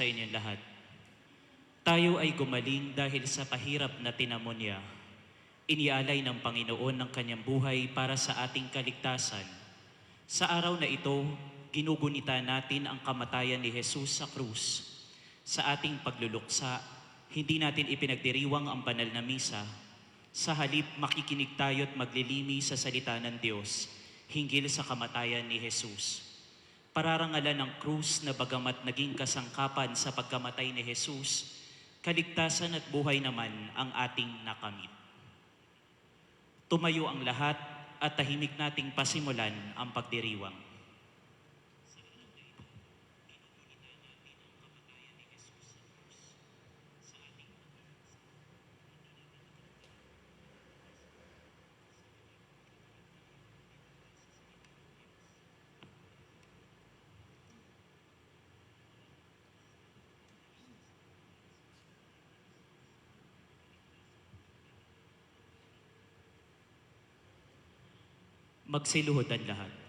sa inyong lahat. Tayo ay gumaling dahil sa pahirap na tinamo niya. Inialay ng Panginoon ng kanyang buhay para sa ating kaligtasan. Sa araw na ito, ginugunita natin ang kamatayan ni Jesus sa krus. Sa ating pagluluksa, hindi natin ipinagdiriwang ang banal na misa. Sa halip, makikinig tayo at maglilimi sa salita ng Diyos hinggil sa kamatayan ni Jesus. Pararangalan ng krus na bagamat naging kasangkapan sa pagkamatay ni Jesus, kaligtasan at buhay naman ang ating nakamit. Tumayo ang lahat at tahimik nating pasimulan ang pagdiriwang. Magsiluhod ang lahat.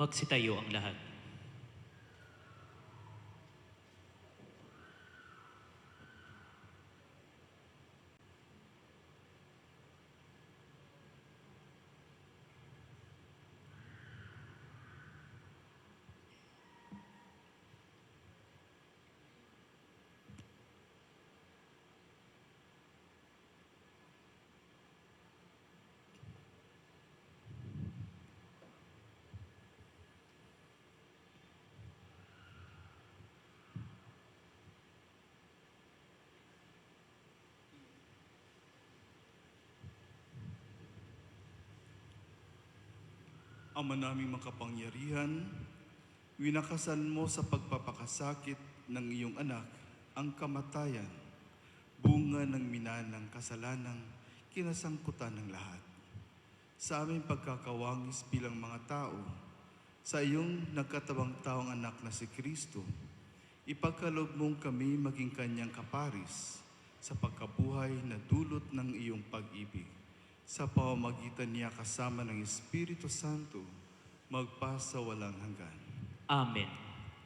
Magsitayo ang lahat. Ama naming makapangyarihan, winakasan mo sa pagpapakasakit ng iyong anak ang kamatayan, bunga ng minanang kasalanang kinasangkutan ng lahat. Sa aming pagkakawangis bilang mga tao, sa iyong nagkatabang taong anak na si Kristo, ipagkaloob mong kami maging kanyang kaparis sa pagkabuhay na dulot ng iyong pag-ibig. Sa pamamagitan niya kasama ng Espiritu Santo, magpasa walang hanggan. Amen.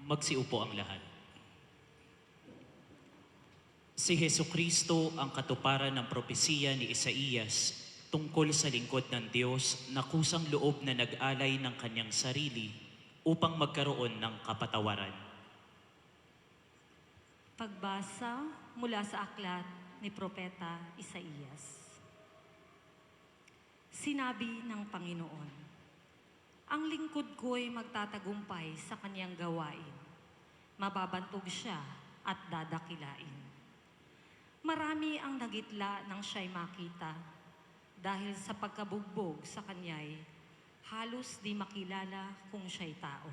Magsiupo ang lahat. Si Jesucristo ang katuparan ng propesiya ni Isaías tungkol sa lingkod ng Diyos na kusang loob na nag-alay ng kanyang sarili upang magkaroon ng kapatawaran. Pagbasa mula sa aklat ni Propeta Isaías. Sinabi ng Panginoon, ang lingkod ko'y magtatagumpay sa kanyang gawain. Mababantog siya at dadakilain. Marami ang nagitla nang siya'y makita, dahil sa pagkabugbog sa kanya'y halos di makilala kung siya'y tao.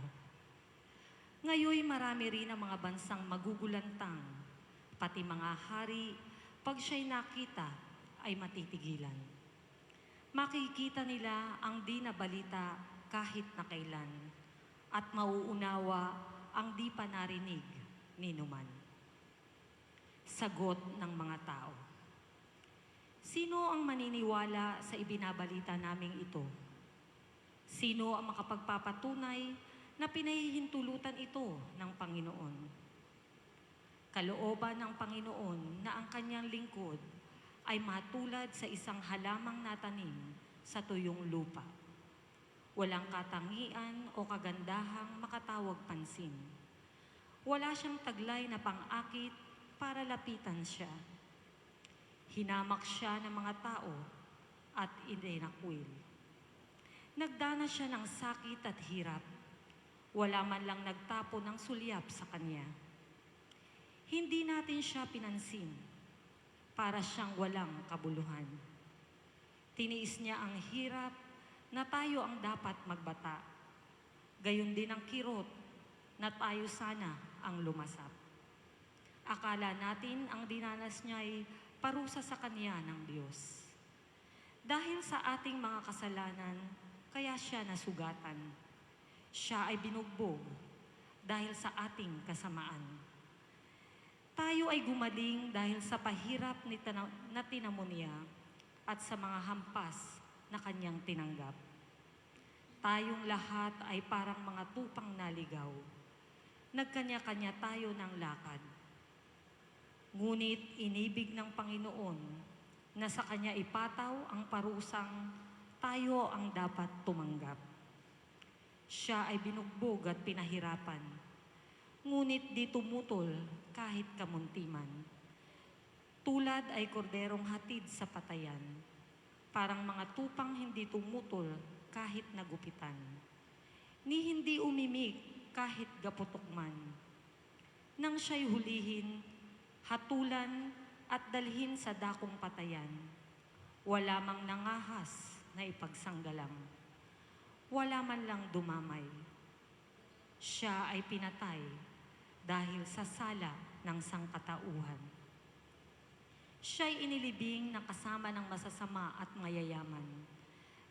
Ngayoy marami rin ang mga bansang magugulantang, pati mga hari, pag siya'y nakita ay matitigilan. Makikita nila ang di nabalita kahit na kailan, at mauunawa ang di pa narinig ni numan. Sagot ng mga tao. Sino ang maniniwala sa ibinabalita naming ito? Sino ang makapagpapatunay na pinahihintulutan ito ng Panginoon? Kalooban ng Panginoon na ang kanyang lingkod ay matulad sa isang halamang natanim sa tuyong lupa. Walang katangian o kagandahang makatawag pansin. Wala siyang taglay na pang-akit para lapitan siya. Hinamak siya ng mga tao at idinakwil. Nagdana siya ng sakit at hirap. Wala man lang nagtapo ng sulyap sa kanya. Hindi natin siya pinansin. Para siyang walang kabuluhan. Tiniis niya ang hirap na tayo ang dapat magbata. Gayon din ang kirot na tayo sana ang lumasap. Akala natin ang dinanas niya ay parusa sa kanya ng Diyos. Dahil sa ating mga kasalanan, kaya siya nasugatan. Siya ay binugbog dahil sa ating kasamaan. Tayo ay gumaling dahil sa pahirap na tinamo niya at sa mga hampas na kanyang tinanggap. Tayong lahat ay parang mga tupang naligaw. Nagkanya-kanya tayo ng lakad. Ngunit inibig ng Panginoon na sa kanya ipataw ang parusang tayo ang dapat tumanggap. Siya ay binugbog at pinahirapan, ngunit di tumutol kahit kamuntiman. Tulad ay korderong hatid sa patayan, parang mga tupang hindi tumutol kahit nagupitan, ni hindi umimik kahit gaputok man. Nang siya'y hulihin, hatulan at dalhin sa dakong patayan, wala mang nangahas na ipagsanggalang, wala man lang dumamay. Siya ay pinatay dahil sa sala ng sangkatauhan. Siya'y inilibing na kasama ng masasama at mayayaman,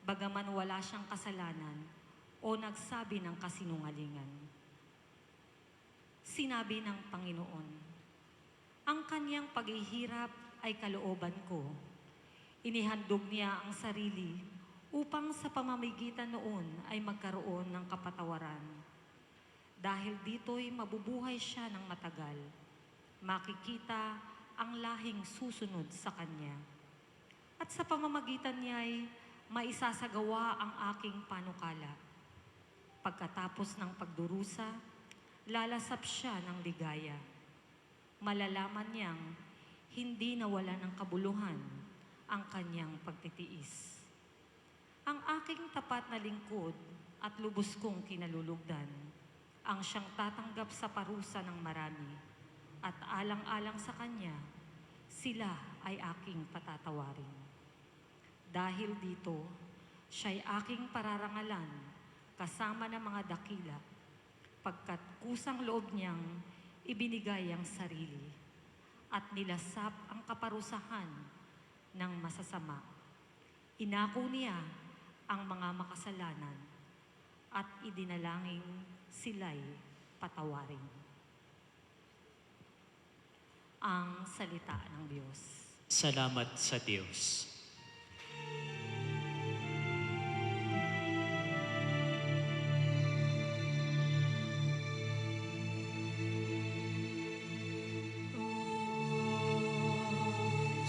bagaman wala siyang kasalanan o nagsabi ng kasinungalingan. Sinabi ng Panginoon, ang kanyang paghihirap ay kalooban ko. Inihandog niya ang sarili upang sa pamamagitan noon ay magkaroon ng kapatawaran. Dahil dito'y mabubuhay siya ng matagal, makikita ang lahing susunod sa kanya. At sa pamamagitan niya'y maisasagawa ang aking panukala. Pagkatapos ng pagdurusa, lalasap siya ng ligaya. Malalaman niyang hindi nawala ng kabuluhan ang kanyang pagtitiis. Ang aking tapat na lingkod at lubos kong kinalulugdan, ang siyang tatanggap sa parusa ng marami, at alang-alang sa kanya, sila ay aking patatawarin. Dahil dito, siya'y aking pararangalan kasama ng mga dakila, pagkat kusang loob niyang ibinigay ang sarili at nilasap ang kaparusahan ng masasama. Inako niya ang mga makasalanan at idinalangin sila'y patawarin. Ang salita ng Diyos. Salamat sa Diyos.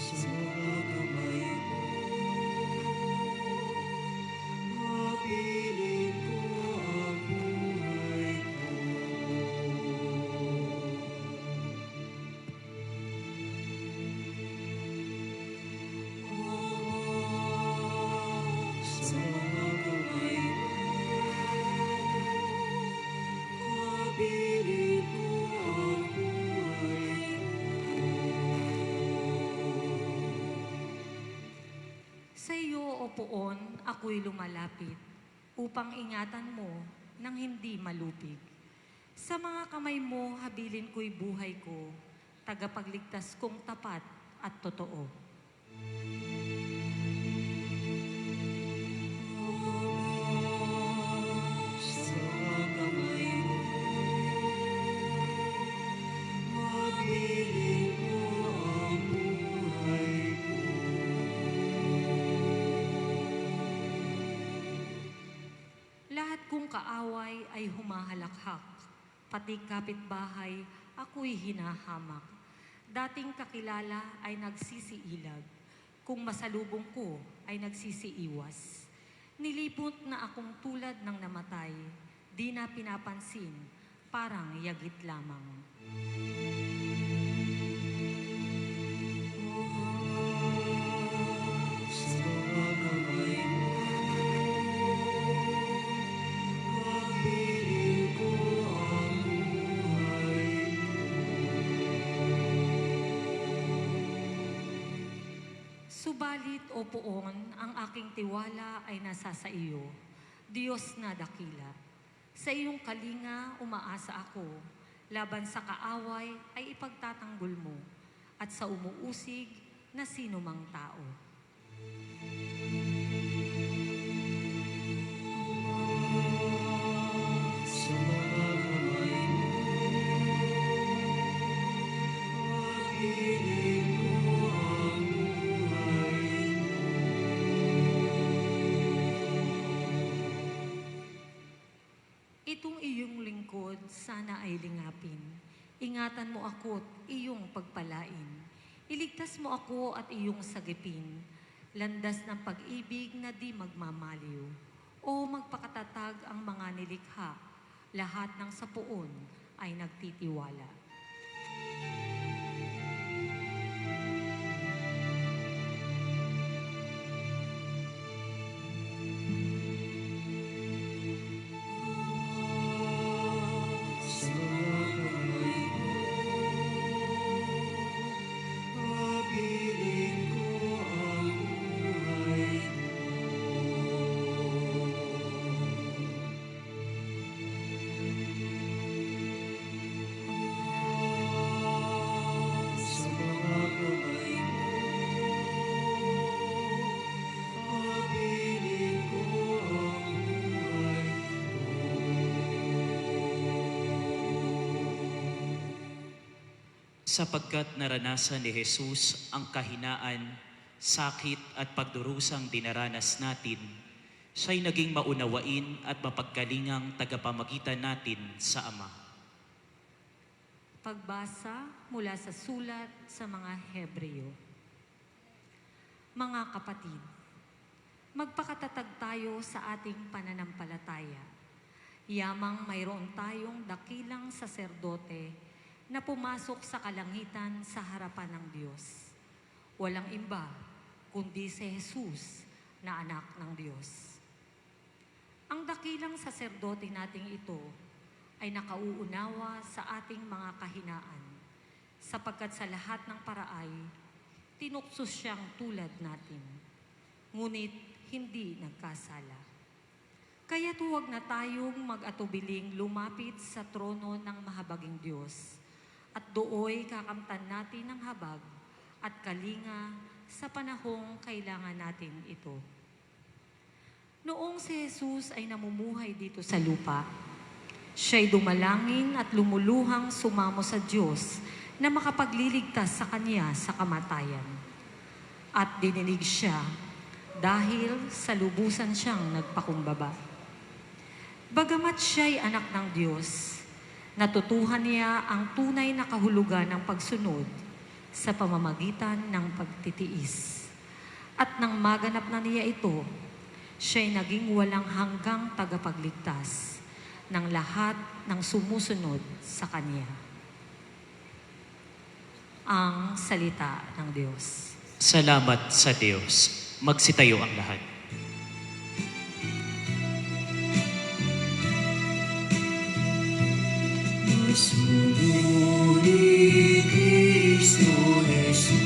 Sa mga kamay mo, habilin ko ang buhay ko. Sa mga kamay mo, habilin ko ang buhay ko. Sa iyo, O Poon, ako'y lumalapit upang ingatan mo nang hindi malupig. Sa mga kamay mo, habilin ko'y buhay ko, tagapagligtas kong tapat at totoo. Sa mga kamay mo, habilin ko ang buhay ko. Lahat kong kaaway ay humahalakhak, pati kapitbahay ako'y hinahamak. Dating kakilala ay nagsisiilag, kung masalubong ko ay nagsisiiwas. Nilipot na akong tulad ng namatay, di na pinapansin, parang yagit lamang. Sa mga kamay mo, habilin ko ang buhay ko. Subalit, O Poon, ang aking tiwala ay nasa sa iyo, Diyos na dakila. Sa iyong kalinga, umaasa ako, laban sa kaaway ay ipagtatanggol mo, at sa umuusig na sinumang tao. Sa mga kamay mo, habilin ko ang buhay ko. Itong iyong lingkod sana ay lingapin. Ingatan mo ako't iyong pagpalain. Iligtas mo ako at iyong sagipin. Landas ng pag-ibig na di magmamaliw. O magpakatatag ang mga nilikha. Lahat ng sapuon ay nagtitiwala. Sa mga kamay mo, habilin ko ang buhay ko. Sa mga kamay mo, habilin ko ang buhay Sapagkat naranasan ni Jesus ang kahinaan, sakit at pagdurusang dinaranas natin, Siya'y naging maunawain at mapagkalingang tagapamagitan natin sa Ama. Pagbasa mula sa sulat sa mga Hebreo. Mga kapatid, magpakatatag tayo sa ating pananampalataya. Yamang mayroon tayong dakilang saserdote na pumasok sa kalangitan sa harapan ng Diyos. Walang iba kundi si Jesus na anak ng Diyos. Ang dakilang saserdote nating ito ay nakauunawa sa ating mga kahinaan, sapagkat sa lahat ng paraay, tinukso siyang tulad natin, ngunit hindi nagkasala. Kaya't huwag na tayong mag-atubiling lumapit sa trono ng mahabaging Diyos, at dooy kakamtan natin ng habag at kalinga sa panahong kailangan natin ito. Noong si Jesus ay namumuhay dito sa lupa, siya'y dumalangin at lumuluhang sumamo sa Diyos na makapagliligtas sa Kanya sa kamatayan. At dininig siya dahil sa lubusan siyang nagpakumbaba. Bagamat siya'y anak ng Diyos, natutuhan niya ang tunay na kahulugan ng pagsunod sa pamamagitan ng pagtitiis. At nang maganap na niya ito, siya'y naging walang hanggang tagapagligtas ng lahat ng sumusunod sa Kanya. Ang salita ng Diyos. Salamat sa Diyos. Magsitayo ang lahat. Masuri Cristo Jesus,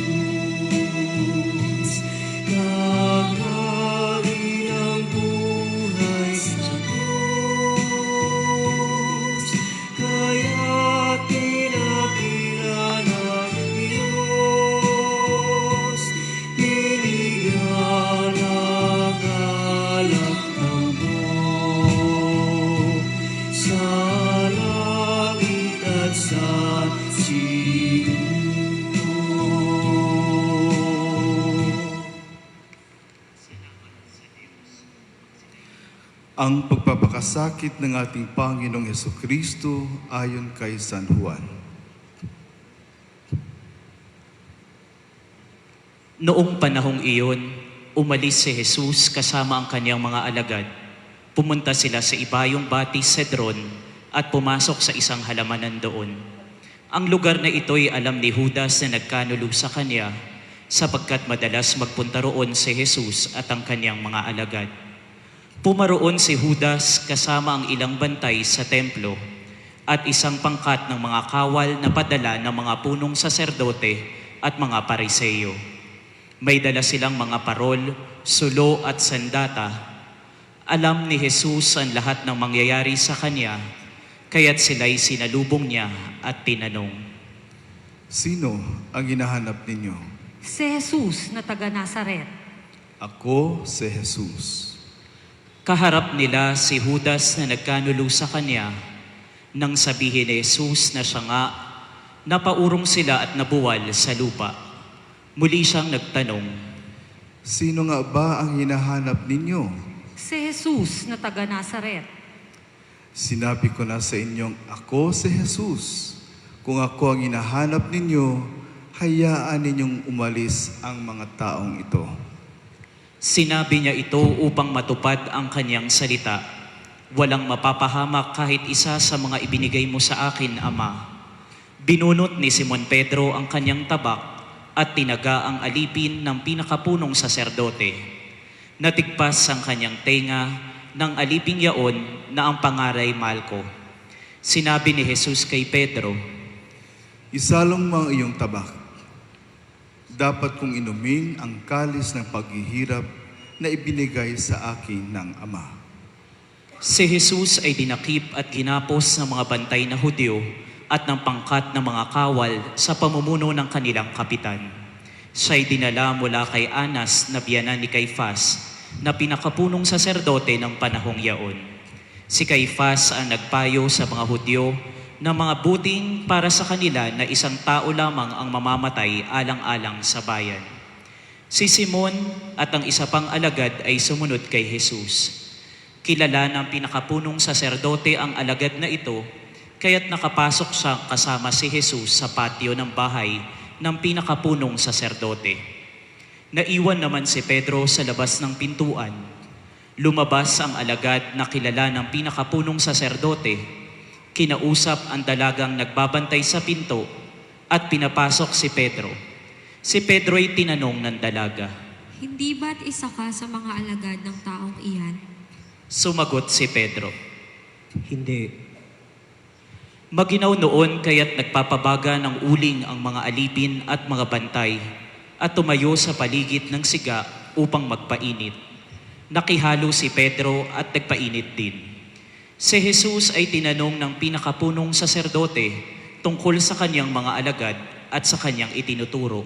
kagawin ang buhay sa Diyos, kaya pinakilala ng Diyos, binigyan ng alak ng buo sa langit at sa siyo. Ang pagpapakasakit ng ating Panginoong Hesukristo ayon kay San Juan. Noong panahong iyon, umalis si Jesus kasama ang kanyang mga alagad. Pumunta sila sa ibayong batis Cedron at pumasok sa isang halamanan doon. Ang lugar na ito'y alam ni Judas na nagkanulo sa kanya, sapagkat madalas magpunta roon si Jesus at ang kanyang mga alagad. Pumaroon si Judas kasama ang ilang bantay sa templo at isang pangkat ng mga kawal na padala ng mga punong saserdote at mga pariseyo. May dala silang mga parol, sulo at sandata. Alam ni Jesus ang lahat ng mangyayari sa kanya, kaya't sila'y sinalubong niya at tinanong, Sino ang hinahanap ninyo? Si Jesus na taga Nazaret. Ako si Jesus. Kaharap nila si Judas na nagkanulo sa kanya. Nang sabihin ni Jesus na siya nga, napaurong sila at nabuwal sa lupa. Muli siyang nagtanong, Sino nga ba ang hinahanap ninyo? Si Jesus na taga Nazaret. Sinabi ko na sa inyong ako si Jesus. Kung ako ang hinahanap ninyo, hayaan ninyong umalis ang mga taong ito. Sinabi niya ito upang matupad ang kanyang salita. Walang mapapahamak kahit isa sa mga ibinigay mo sa akin, Ama. Binunot ni Simon Pedro ang kanyang tabak at tinaga ang alipin ng pinakapunong saserdote. Natigpas ang kanyang tenga ng aliping yaon na ang pangaray Malco. Sinabi ni Jesus kay Pedro, Isalong mo ang iyong tabak. Dapat kong inumin ang kalis ng paghihirap na ibinigay sa akin ng Ama. Si Jesus ay dinakip at ginapos ng mga bantay na Hudyo at ng pangkat ng mga kawal sa pamumuno ng kanilang kapitan. Siya'y dinala mula kay Anas na biyanan ni Caifás na pinakapunong saserdote ng panahong yaon. Si Caifás ang nagpayo sa mga Hudyo na mga buting para sa kanila na isang tao lamang ang mamamatay alang-alang sa bayan. Si Simon at ang isa pang alagad ay sumunod kay Jesus. Kilala ng pinakapunong saserdote ang alagad na ito, kaya't nakapasok siya kasama si Jesus sa patio ng bahay ng pinakapunong saserdote. Naiwan naman si Pedro sa labas ng pintuan. Lumabas ang alagad na kilala ng pinakapunong saserdote. Kinausap ang dalagang nagbabantay sa pinto at pinapasok si Pedro. Si Pedro ay tinanong ng dalaga. Hindi ba't isa ka sa mga alagad ng taong iyan? Sumagot si Pedro. Hindi. Maginaw noon kaya't nagpapabaga ng uling ang mga alipin at mga bantay at tumayo sa paligid ng siga upang magpainit. Nakihalo si Pedro at nagpainit din. Si Jesus ay tinanong ng pinakapunong saserdote tungkol sa kanyang mga alagad at sa kanyang itinuturo.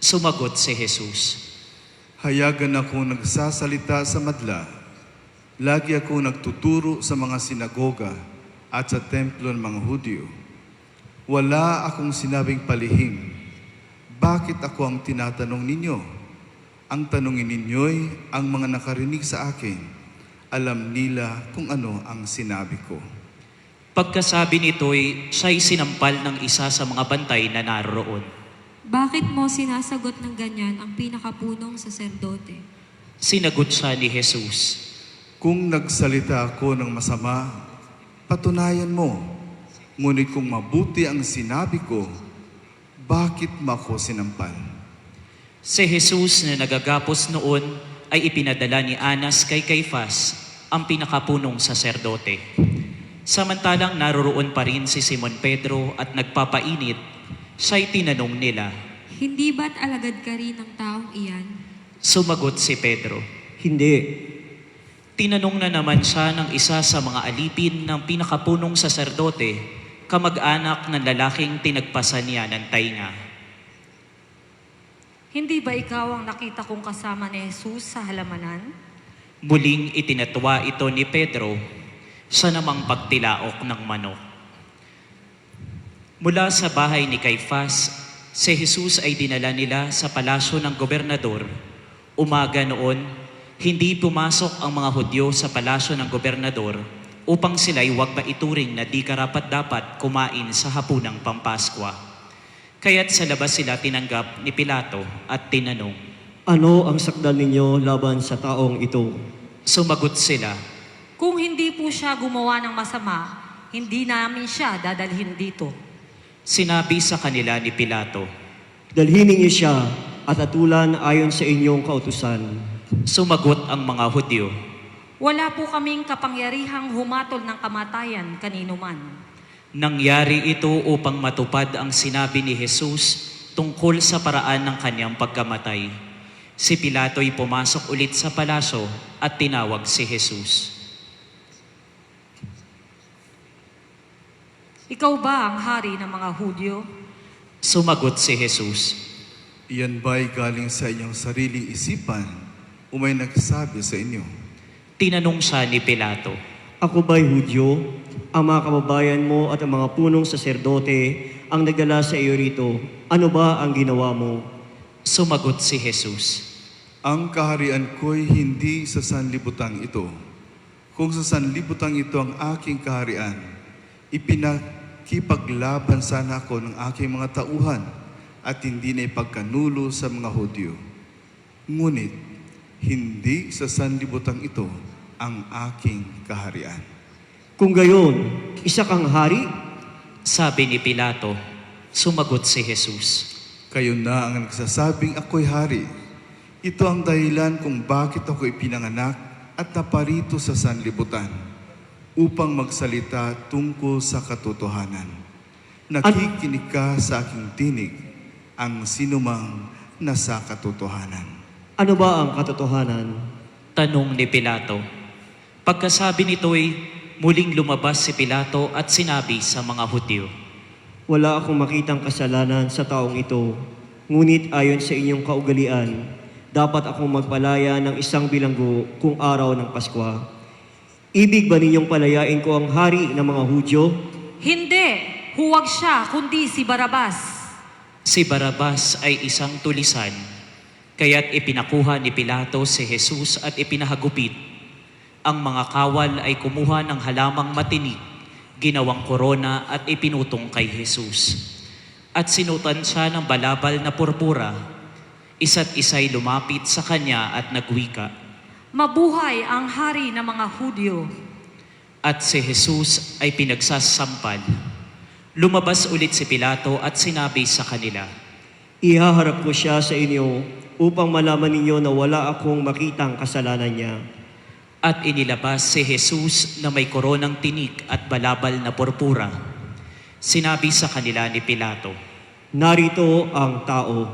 Sumagot si Jesus. Hayagan ako nagsasalita sa madla. Lagi ako nagtuturo sa mga sinagoga at sa templo ng mga Hudyo. Wala akong sinabing palihim. Bakit ako ang tinatanong ninyo? Ang tanongin ninyo'y ang mga nakarinig sa akin. Alam nila kung ano ang sinabi ko. Pagkasabi nito'y siya'y sinampal ng isa sa mga bantay na naroon. Bakit mo sinasagot ng ganyan ang pinakapunong saserdote? Sinagot siya ni Jesus. Kung nagsalita ako ng masama, patunayan mo. Ngunit kung mabuti ang sinabi ko, bakit mo ako sinampal? Si Jesus na nagagapos noon ay ipinadala ni Anas kay Caifás, ang pinakapunong saserdote. Samantalang naroroon pa rin si Simon Pedro at nagpapainit, siya'y tinanong nila. Hindi ba't alagad ka rin ng taong iyan? Sumagot si Pedro. Hindi. Tinanong na naman siya ng isa sa mga alipin ng pinakapunong saserdote, kamag-anak ng lalaking tinagpasan niya ng tainga. Hindi ba ikaw ang nakita kong kasama ni Jesus sa halamanan? Muling itinatwa ito ni Pedro, siya namang pagtilaok ng manok. Mula sa bahay ni Caifás, si Jesus ay dinala nila sa palasyo ng gobernador. Umaga noon, hindi pumasok ang mga Hudyo sa palasyo ng gobernador upang sila'y huwag maituring na di karapat-dapat kumain sa hapunang Pampaskwa. Kaya't sa labas sila tinanggap ni Pilato at tinanong. Ano ang sakdal ninyo laban sa taong ito? Sumagot sila. Kung hindi po siya gumawa ng masama, hindi namin siya dadalhin dito. Sinabi sa kanila ni Pilato. Dalhin ninyo siya at atulan ayon sa inyong kautusan. Sumagot ang mga Hudyo. Wala po kaming kapangyarihang humatol ng kamatayan kanino man. Nangyari ito upang matupad ang sinabi ni Jesus tungkol sa paraan ng kanyang pagkamatay. Si Pilato'y pumasok ulit sa palasyo at tinawag si Jesus. Ikaw ba ang hari ng mga Hudyo? Sumagot si Jesus. Iyan ba'y galing sa inyong sariling isipan o may nagsabi sa inyo? Tinanong siya ni Pilato. Ako ba'y Hudyo? Ang mga kababayan mo at ang mga punong saserdote ang nagdala sa iyo rito. Ano ba ang ginawa mo? Sumagot si Jesus. Ang kaharian ko'y hindi sa sanlibutan ito. Kung sa sanlibutan ito ang aking kaharian, ipinakipaglaban sana ako ng aking mga tauhan at hindi na ipagkanulo sa mga Hudyo. Ngunit, hindi sa sanlibutan ito ang aking kaharian. Kung gayon, isa kang hari? Sabi ni Pilato. Sumagot si Jesus. Kayo na ang nagsasabing ako'y hari. Ito ang dahilan kung bakit ako ipinanganak at naparito sa sanlibutan upang magsalita tungkol sa katotohanan. Nakikinig ka sa aking tinig ang sinumang nasa katotohanan. Ano ba ang katotohanan? Tanong ni Pilato. Pagkasabi nito'y muling lumabas si Pilato at sinabi sa mga Hudyo. Wala akong makitang kasalanan sa taong ito, ngunit ayon sa inyong kaugalian, dapat akong magpalaya ng isang bilanggo kung araw ng Paskwa. Ibig ba ninyong palayain ko ang hari ng mga Hudyo? Hindi! Huwag siya, kundi si Barabas. Si Barabas ay isang tulisan. Kaya't ipinakuha ni Pilato si Jesus at ipinahagupit. Ang mga kawal ay kumuha ng halamang matinik, ginawang korona at ipinutong kay Jesus. At sinutan siya ng balabal na purpura. Isa't isa'y lumapit sa kanya at nagwika. Mabuhay ang hari ng mga Hudyo. At si Jesus ay pinagsasampal. Lumabas ulit si Pilato at sinabi sa kanila, Ihaharap ko siya sa inyo upang malaman ninyo na wala akong makitang kasalanan niya. at inilabas si Jesus na may koronang tinik at balabal na purpura. Sinabi sa kanila ni Pilato, Narito ang tao.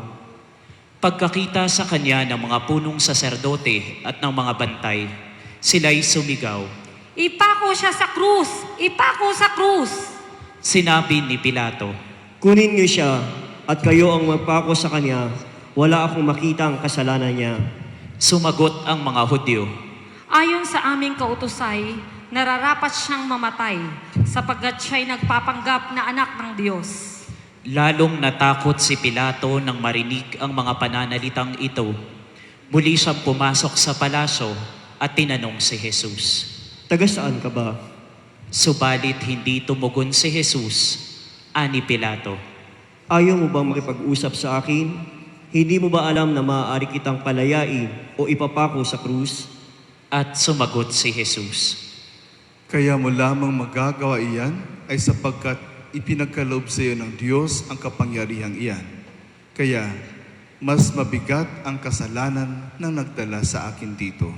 pagkakita sa kanya ng mga punong saserdote at ng mga bantay, sila'y sumigaw. Ipako siya sa krus! Ipako sa krus! Sinabi ni Pilato, Kunin niyo siya at kayo ang magpako sa kanya. Wala akong makitang kasalanan niya. sumagot ang mga Hudyo, Ayon sa aming kautusay, nararapat siyang mamatay sapagkat siya'y nagpapanggap na anak ng Diyos. Lalong natakot si Pilato nang marinig ang mga pananalitang ito. Muli siyang pumasok sa palasyo at tinanong si Jesus. Taga saan ka ba? Subalit hindi tumugon si Jesus, ani Pilato. Ayaw mo bang makipag-usap sa akin? Hindi mo ba alam na maaari kitang palayain o ipapako sa krus? At sumagot si Jesus. Kaya mo lamang magagawa iyan ay sapagkat ipinagkaloob sa iyo ng Diyos ang kapangyarihang iyan. Kaya mas mabigat ang kasalanan na nagdala sa akin dito.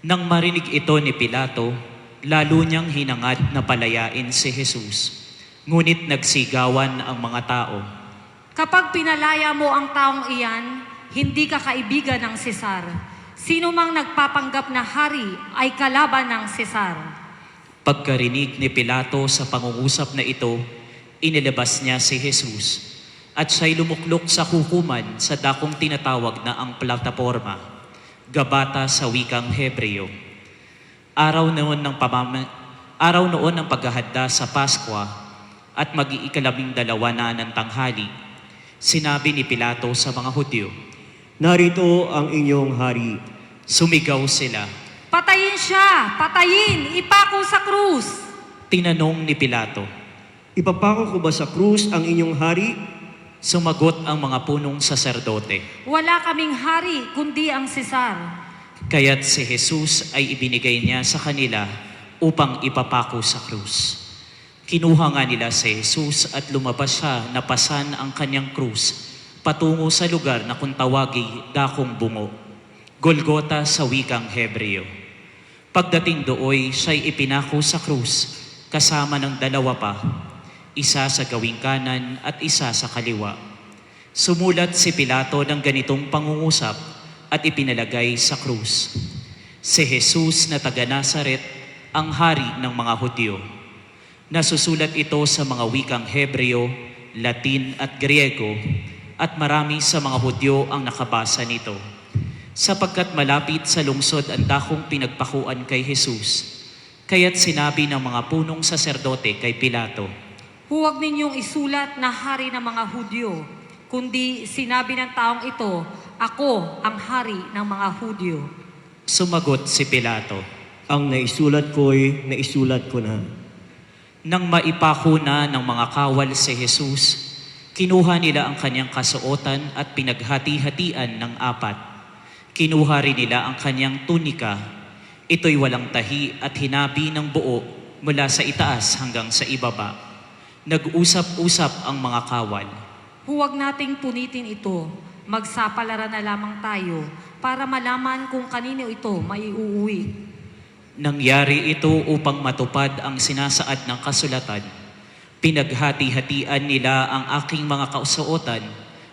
Nang marinig ito ni Pilato, lalo niyang hinangad na palayain si Jesus. Ngunit nagsigawan ang mga tao. Kapag pinalaya mo ang taong iyan, hindi ka kaibigan ng Sesar. Sino mang nagpapanggap na hari ay kalaban ng Sesar. Pagkarinig ni Pilato sa pangungusap na ito, inilabas niya si Jesus at siya'y lumuklok sa hukuman sa dakong tinatawag na ang plataporma, gabata sa wikang Hebreo. Araw noon ng paghahanda sa Paskwa at mag-12 na ng tanghali, sinabi ni Pilato sa mga Hudyo. Narito ang inyong hari. Sumigaw sila. Patayin siya! Patayin! Ipako sa krus! Tinanong ni Pilato. Ipapako ko ba sa krus ang inyong hari? Sumagot ang mga punong saserdote. Wala kaming hari kundi ang Sesar. Kaya't si Jesus ay ibinigay niya sa kanila upang ipapako sa krus. Kinuha nga nila si Jesus at lumabas siya na pasan ang kanyang krus patungo sa lugar na kung tawagi dakong bungo, Golgota sa wikang Hebreo. Pagdating dooy, siya'y ipinako sa krus kasama ng 2 pa, isa sa gawing kanan at isa sa kaliwa. Sumulat si Pilato ng ganitong pangungusap at ipinalagay sa krus. Si Jesus na taga Nazaret, ang hari ng mga Hudyo. Nasusulat ito sa mga wikang Hebreo, Latin at Griego, at marami sa mga Hudyo ang nakabasa nito. Sapagkat malapit sa lungsod ang dakong pinagpakuan kay Jesus, kaya't sinabi ng mga punong saserdote kay Pilato, Huwag ninyong isulat na hari ng mga Hudyo, kundi sinabi ng taong ito, Ako ang hari ng mga Hudyo. sumagot si Pilato. Ang naisulat ko'y naisulat ko na. Nang maipako na ng mga kawal si Jesus, kinuha nila ang kanyang kasuotan at pinaghati-hatian ng 4. Kinuha rin nila ang kanyang tunika. Ito'y walang tahi at hinabi ng buo mula sa itaas hanggang sa ibaba. Nag-usap-usap ang mga kawal. Huwag nating punitin ito. Magsapalaran na lamang tayo para malaman kung kanino ito maiuuwi. Nangyari ito upang matupad ang sinasaad ng kasulatan. Pinaghati-hatian nila ang aking mga kausuotan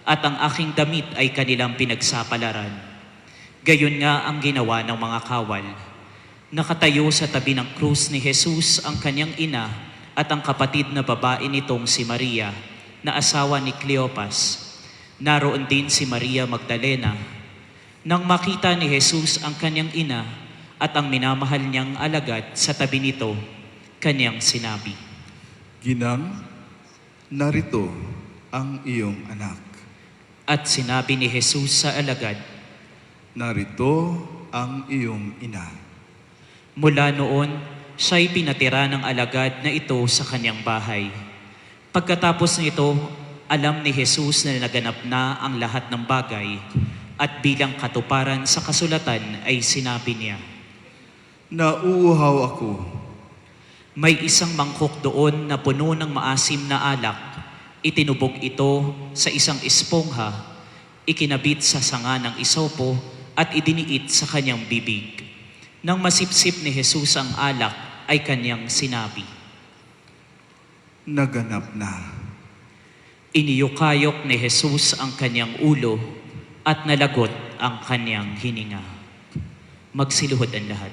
at ang aking damit ay kanilang pinagsapalaran. Gayon nga ang ginawa ng mga kawal. Nakatayo sa tabi ng krus ni Jesus ang kanyang ina at ang kapatid na babae nitong si Maria, na asawa ni Cleopas. Naroon din si Maria Magdalena. Nang makita ni Jesus ang kanyang ina at ang minamahal niyang alagad sa tabi nito, kanyang sinabi, Ginang, narito ang iyong anak. At sinabi ni Jesus sa alagad, Narito ang iyong ina. mula noon, siya'y pinatira ng alagad na ito sa kanyang bahay. Pagkatapos nito, alam ni Jesus na naganap na ang lahat ng bagay at bilang katuparan sa kasulatan ay sinabi niya, Nauuhaw ako. may isang mangkok doon na puno ng maasim na alak. Itinubog ito sa isang espongha, ikinabit sa sanga ng isopo at idiniit sa kanyang bibig. Nang masipsip ni Jesus ang alak, ay kanyang sinabi, Naganap na. iniyukayok ni Jesus ang kanyang ulo at nalagot ang kanyang hininga. Magsiluhod ang lahat.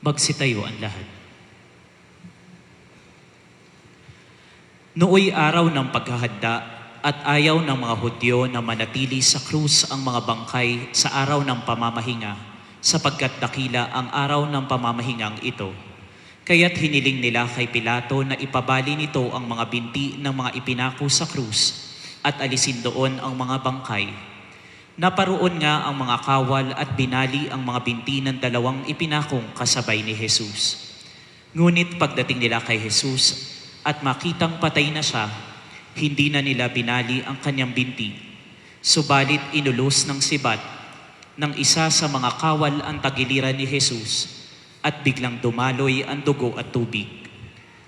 Magsitayo ang lahat. Nooy araw ng paghahanda at ayaw ng mga Hudyo na manatili sa krus ang mga bangkay sa araw ng pamamahinga sapagkat dakila ang araw ng pamamahingang ito. Kaya't hiniling nila kay Pilato na ipabali nito ang mga binti ng mga ipinako sa krus at alisin doon ang mga bangkay. Naparoon nga ang mga kawal at binali ang mga binti ng dalawang ipinakong kasabay ni Jesus. Ngunit pagdating nila kay Jesus at makitang patay na siya, hindi na nila binali ang kanyang binti. Subalit inulos ng sibat ng isa sa mga kawal ang tagiliran ni Jesus at biglang dumaloy ang dugo at tubig.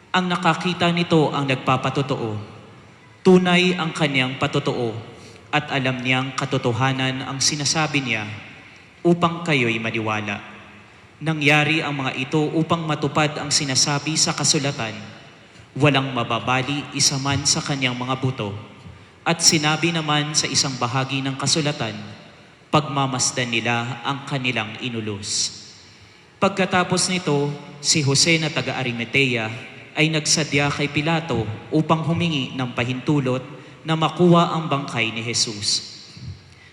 Ang nakakita nito ang nagpapatotoo. Tunay ang kanyang patotoo at alam niyang katotohanan ang sinasabi niya upang kayo'y maniwala. Nangyari ang mga ito upang matupad ang sinasabi sa kasulatan, walang mababali isa man sa kanyang mga buto. At sinabi naman sa isang bahagi ng kasulatan, pagmamasdan nila ang kanilang inulos. Pagkatapos nito, si Jose na taga Arimatea ay nagsadya kay Pilato upang humingi ng pahintulot na makuha ang bangkay ni Jesus.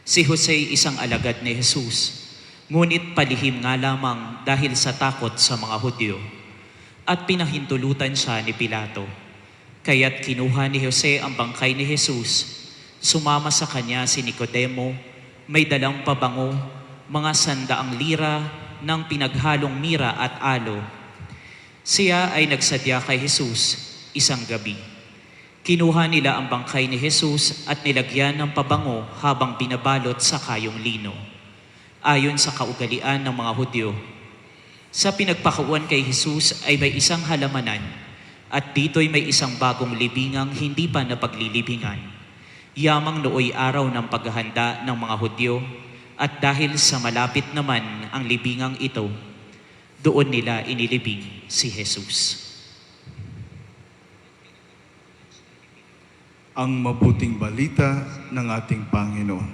Si Jose isang alagad ni Jesus, ngunit palihim nga lamang dahil sa takot sa mga Hudyo. At pinahintulutan siya ni Pilato. Kaya't kinuha ni Jose ang bangkay ni Jesus. Sumama sa kanya si Nicodemo, may dalang pabango, mga 100 lira ng pinaghalong mira at alo. Siya ay nagsadya kay Jesus isang gabi. Kinuha nila ang bangkay ni Jesus at nilagyan ng pabango habang binabalot sa kayong lino, ayon sa kaugalian ng mga Hudyo. Sa pinagpakuan kay Jesus ay may isang halamanan at dito'y may isang bagong libingang hindi pa napaglilibingan. Yamang nooy araw ng paghahanda ng mga Hudyo at dahil sa malapit naman ang libingang ito, doon nila inilibing si Jesus. Ang mabuting balita ng ating Panginoon.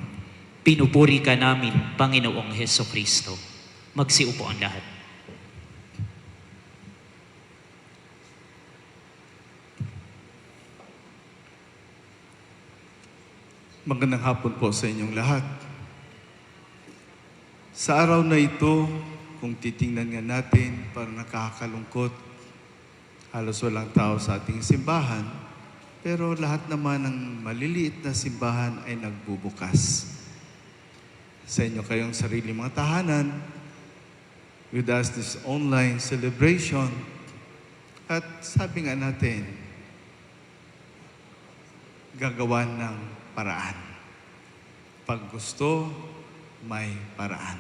Pinupuri ka namin, Panginoong Hesukristo. Magsiupo ang lahat. Magandang hapon po sa inyong lahat. Sa araw na ito, kung titingnan nga natin, parang nakakalungkot. Halos walang tao sa ating simbahan. Pero lahat naman ng maliliit na simbahan ay nagbubukas. Sa inyo kayong sarili mga tahanan, with us this online celebration. At sabi nga natin, gagawan ng paraan. Pag gusto, may paraan.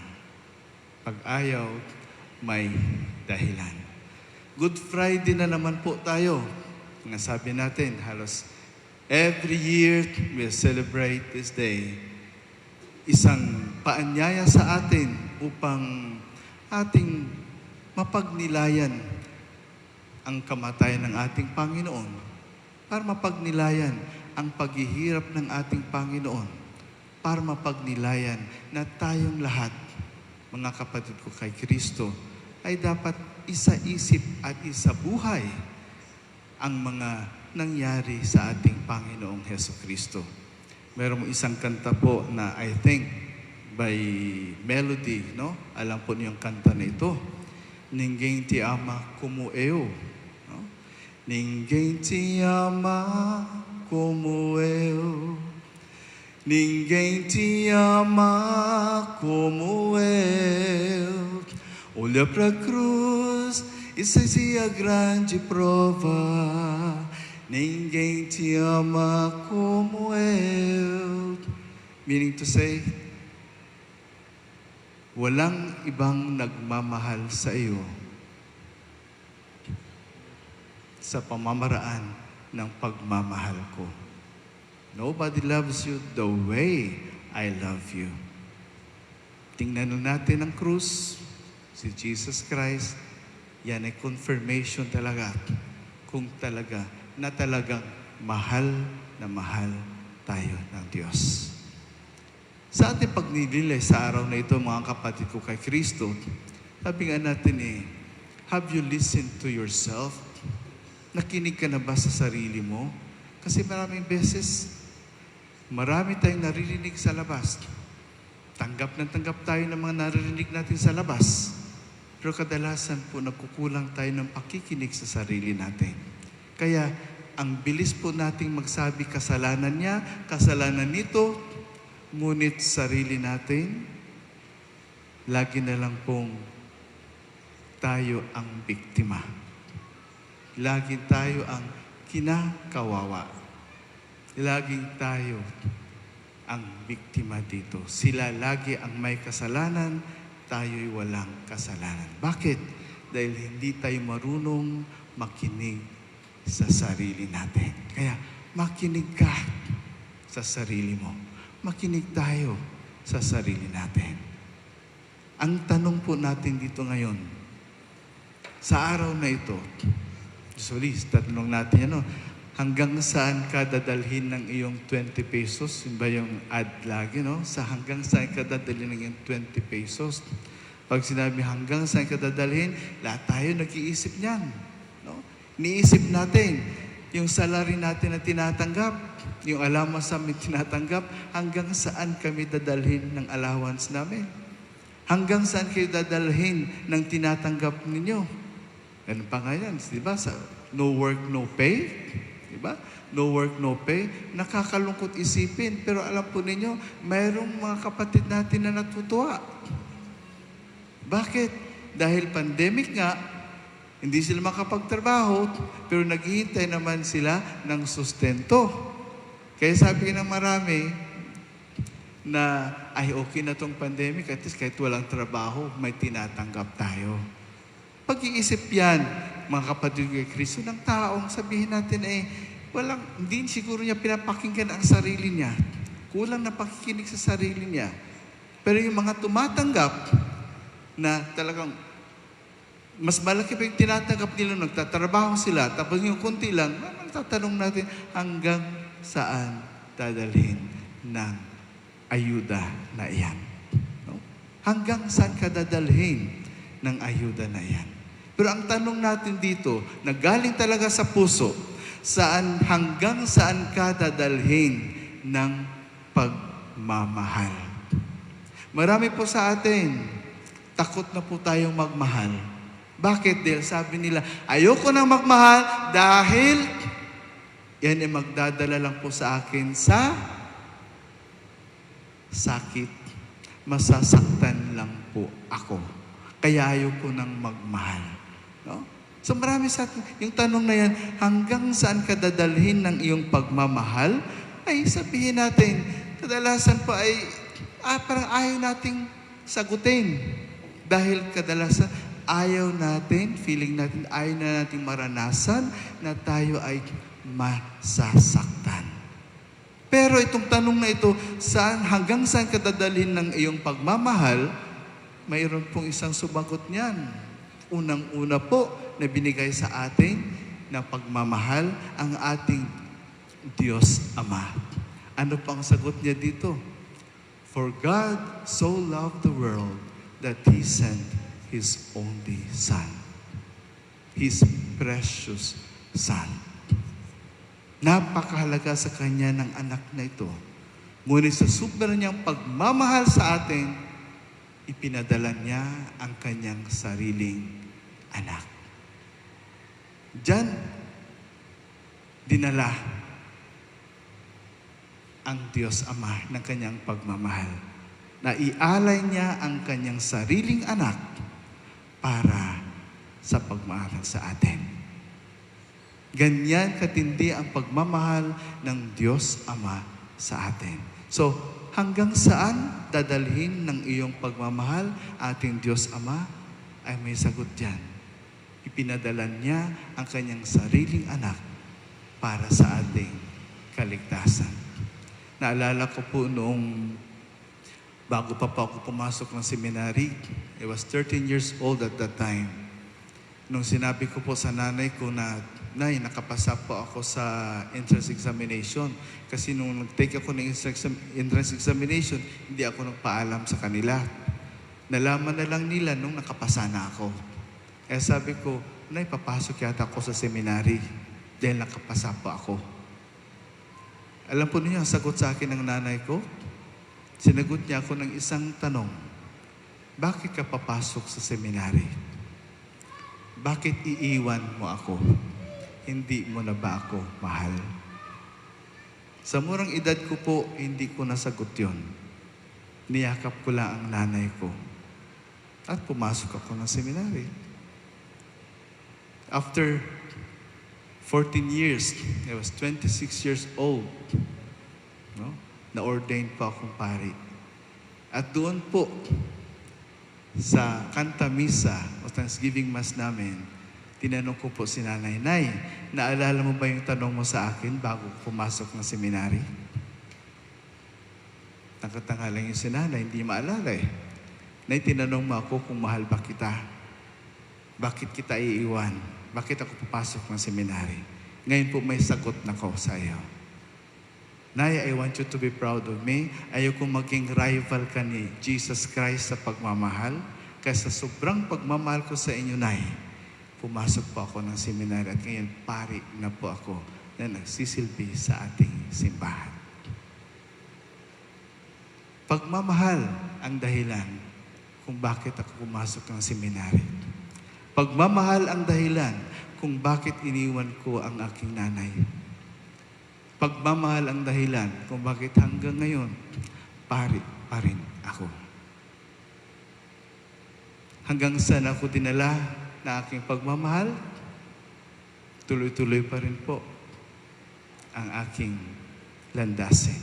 Pag ayaw, may dahilan. Good Friday na naman po tayo. Nga sabi natin, halos every year we celebrate this day. Isang paanyaya sa atin upang ating mapagnilayan ang kamatayan ng ating Panginoon, para mapagnilayan ang paghihirap ng ating Panginoon, para mapagnilayan na tayong lahat, mga kapatid ko kay Kristo, ay dapat isa-isip at isa-buhay ang mga nangyari sa ating Panginoong Heso Kristo. Merong isang kanta po na I think by melody, no? Alam po niyo yung kanta na ito. Ninguém te ama como eu. No? Ninguém te ama como eu. Ninguém te ama como eu. Olha pra cruz, isso é a grande prova. Ninguém te ama como eu. Meaning to say, walang ibang nagmamahal sa iyo sa pamamaraan ng pagmamahal ko. Nobody loves you the way I love you. Tingnan natin ang krus, si Jesus Christ, yan ay confirmation talaga kung talagang mahal tayo ng Diyos. Sa ating pagnililay sa araw na ito, mga kapatid ko kay Kristo, sabi nga natin have you listened to yourself? Nakinig ka na ba sa sarili mo? Kasi maraming beses, marami tayong naririnig sa labas. Tanggap tayo ng mga naririnig natin sa labas. Pero kadalasan po, nagkukulang tayo ng pakikinig sa sarili natin. Kaya, ang bilis po nating magsabi, kasalanan niya, kasalanan nito, ngunit sarili natin, lagi na lang pong tayo ang biktima. Lagi tayo ang kinakawawa. Laging tayo ang biktima dito. Sila lagi ang may kasalanan, tayo'y walang kasalanan. Bakit? Dahil hindi tayo marunong makinig sa sarili natin. Kaya makinig ka sa sarili mo. Makinig tayo sa sarili natin. Ang tanong po natin dito ngayon, sa araw na ito, usually, tatanong natin, hanggang saan ka dadalhin ng iyong 20 pesos? Yun ba yung ad lagi, no? Sa hanggang saan ka dadalhin ng iyong 20 pesos? Pag sinabi hanggang saan ka dadalhin, lahat tayo nag-iisip niyan. No? Niisip natin, yung salary natin na tinatanggap, yung allowance namin tinatanggap, hanggang saan kami dadalhin ng allowance namin? Hanggang saan kayo dadalhin ng tinatanggap ninyo? Ano pa nga yan? Diba? No work, no pay? Diba? No work, no pay. Nakakalungkot isipin. Pero alam po ninyo, mayroong mga kapatid natin na natutuwa. Bakit? Dahil pandemic nga, hindi sila makapagtrabaho, pero naghihintay naman sila ng sustento. Kaya sabi ng marami na, ay okay na tong pandemic, at least kahit walang trabaho, may tinatanggap tayo. Pag-iisip yan, mga kapatid kay Kristo, ng taong sabihin natin hindi siguro niya pinapakinggan ang sarili niya. Kulang na pakikinig sa sarili niya. Pero yung mga tumatanggap na talagang mas malaki pa yung tinatanggap nila, nagtatrabaho sila, tapos yung kunti lang, tatanong natin, hanggang saan dadalhin ng ayuda na iyan? No? Hanggang saan ka dadalhin ng ayuda na iyan? Pero ang tanong natin dito, na galing talaga sa puso, hanggang saan ka dadalhin ng pagmamahal? Marami po sa atin, takot na po tayong magmahal. Bakit? Dahil sabi nila, ayoko nang magmahal dahil yan ay magdadala lang po sa akin sa sakit. Masasaktan lang po ako. Kaya ayoko nang magmahal. No? So marami sa atin, yung tanong na yan, hanggang saan ka dadalhin ng iyong pagmamahal? Ay sabihin natin, kadalasan po ay parang ayaw nating sagutin. Dahil kadalasan, ayaw natin, feeling natin, ayaw na natin maranasan na tayo ay masasaktan. Pero itong tanong na ito, hanggang saan ka dadalhin ng iyong pagmamahal, mayroon pong isang sumagot niyan. Unang-una po na binigay sa atin na pagmamahal ang ating Diyos Ama. Ano pang sagot niya dito? For God so loved the world that He sent His only Son. His precious Son. Napakahalaga sa Kanya ng anak na ito. Ngunit sa sobra niyang pagmamahal sa atin, ipinadala niya ang Kanyang sariling anak. Diyan, dinala ang Diyos Ama ng Kanyang pagmamahal. Na ialay niya ang Kanyang sariling anak para sa pagmamahal sa atin. Ganyan katindi ang pagmamahal ng Diyos Ama sa atin. So, hanggang saan dadalhin ng iyong pagmamahal ating Diyos Ama ay may sagot diyan. Ipinadala niya ang Kanyang sariling anak para sa ating kaligtasan. Naalala ko po noong bago pa ako pumasok ng seminary, I was 13 years old at that time. Nung sinabi ko po sa nanay ko na, Nay, nakapasa po ako sa entrance examination. Kasi nung nag-take ako ng entrance examination, hindi ako nagpaalam sa kanila. Nalaman na lang nila nung nakapasa na ako. Eh sabi ko, Nay, papasok yata ako sa seminary dahil nakapasa po ako. Alam po niyo, ang sagot sa akin ng nanay ko, sinagot niya ako ng isang tanong, bakit ka papasok sa seminary? Bakit iiwan mo ako? Hindi mo na ba ako mahal? Sa murang edad ko po, hindi ko nasagot yon. Niyakap ko lang ang nanay ko. At pumasok ako ng seminary. After 14 years, I was 26 years old. No? Na-ordained po akong pari. At doon po, sa Kanta Misa o Thanksgiving Mass namin, tinanong ko po si Nanay, Nay, naalala mo ba yung tanong mo sa akin bago pumasok ng seminary? Nakatangalan yung si Nanay, hindi maalala eh. Nay, tinanong mo ako kung mahal ba kita? Bakit kita iiwan? Bakit ako papasok ng seminary? Ngayon po may sagot na ko sa iyo. Nay, I want you to be proud of me. Ayoko maging rival ka ni Jesus Christ sa pagmamahal. Kasi sa sobrang pagmamahal ko sa inyo, Nay, pumasok po ako ng seminary at ngayon pari na po ako na nagsisilbi sa ating simbahan. Pagmamahal ang dahilan kung bakit ako pumasok ng seminary. Pagmamahal ang dahilan kung bakit iniwan ko ang aking nanay. Pagmamahal ang dahilan kung bakit hanggang ngayon, pari pa rin ako. Hanggang saan ako dinala na aking pagmamahal, tuloy-tuloy pa rin po ang aking landasin.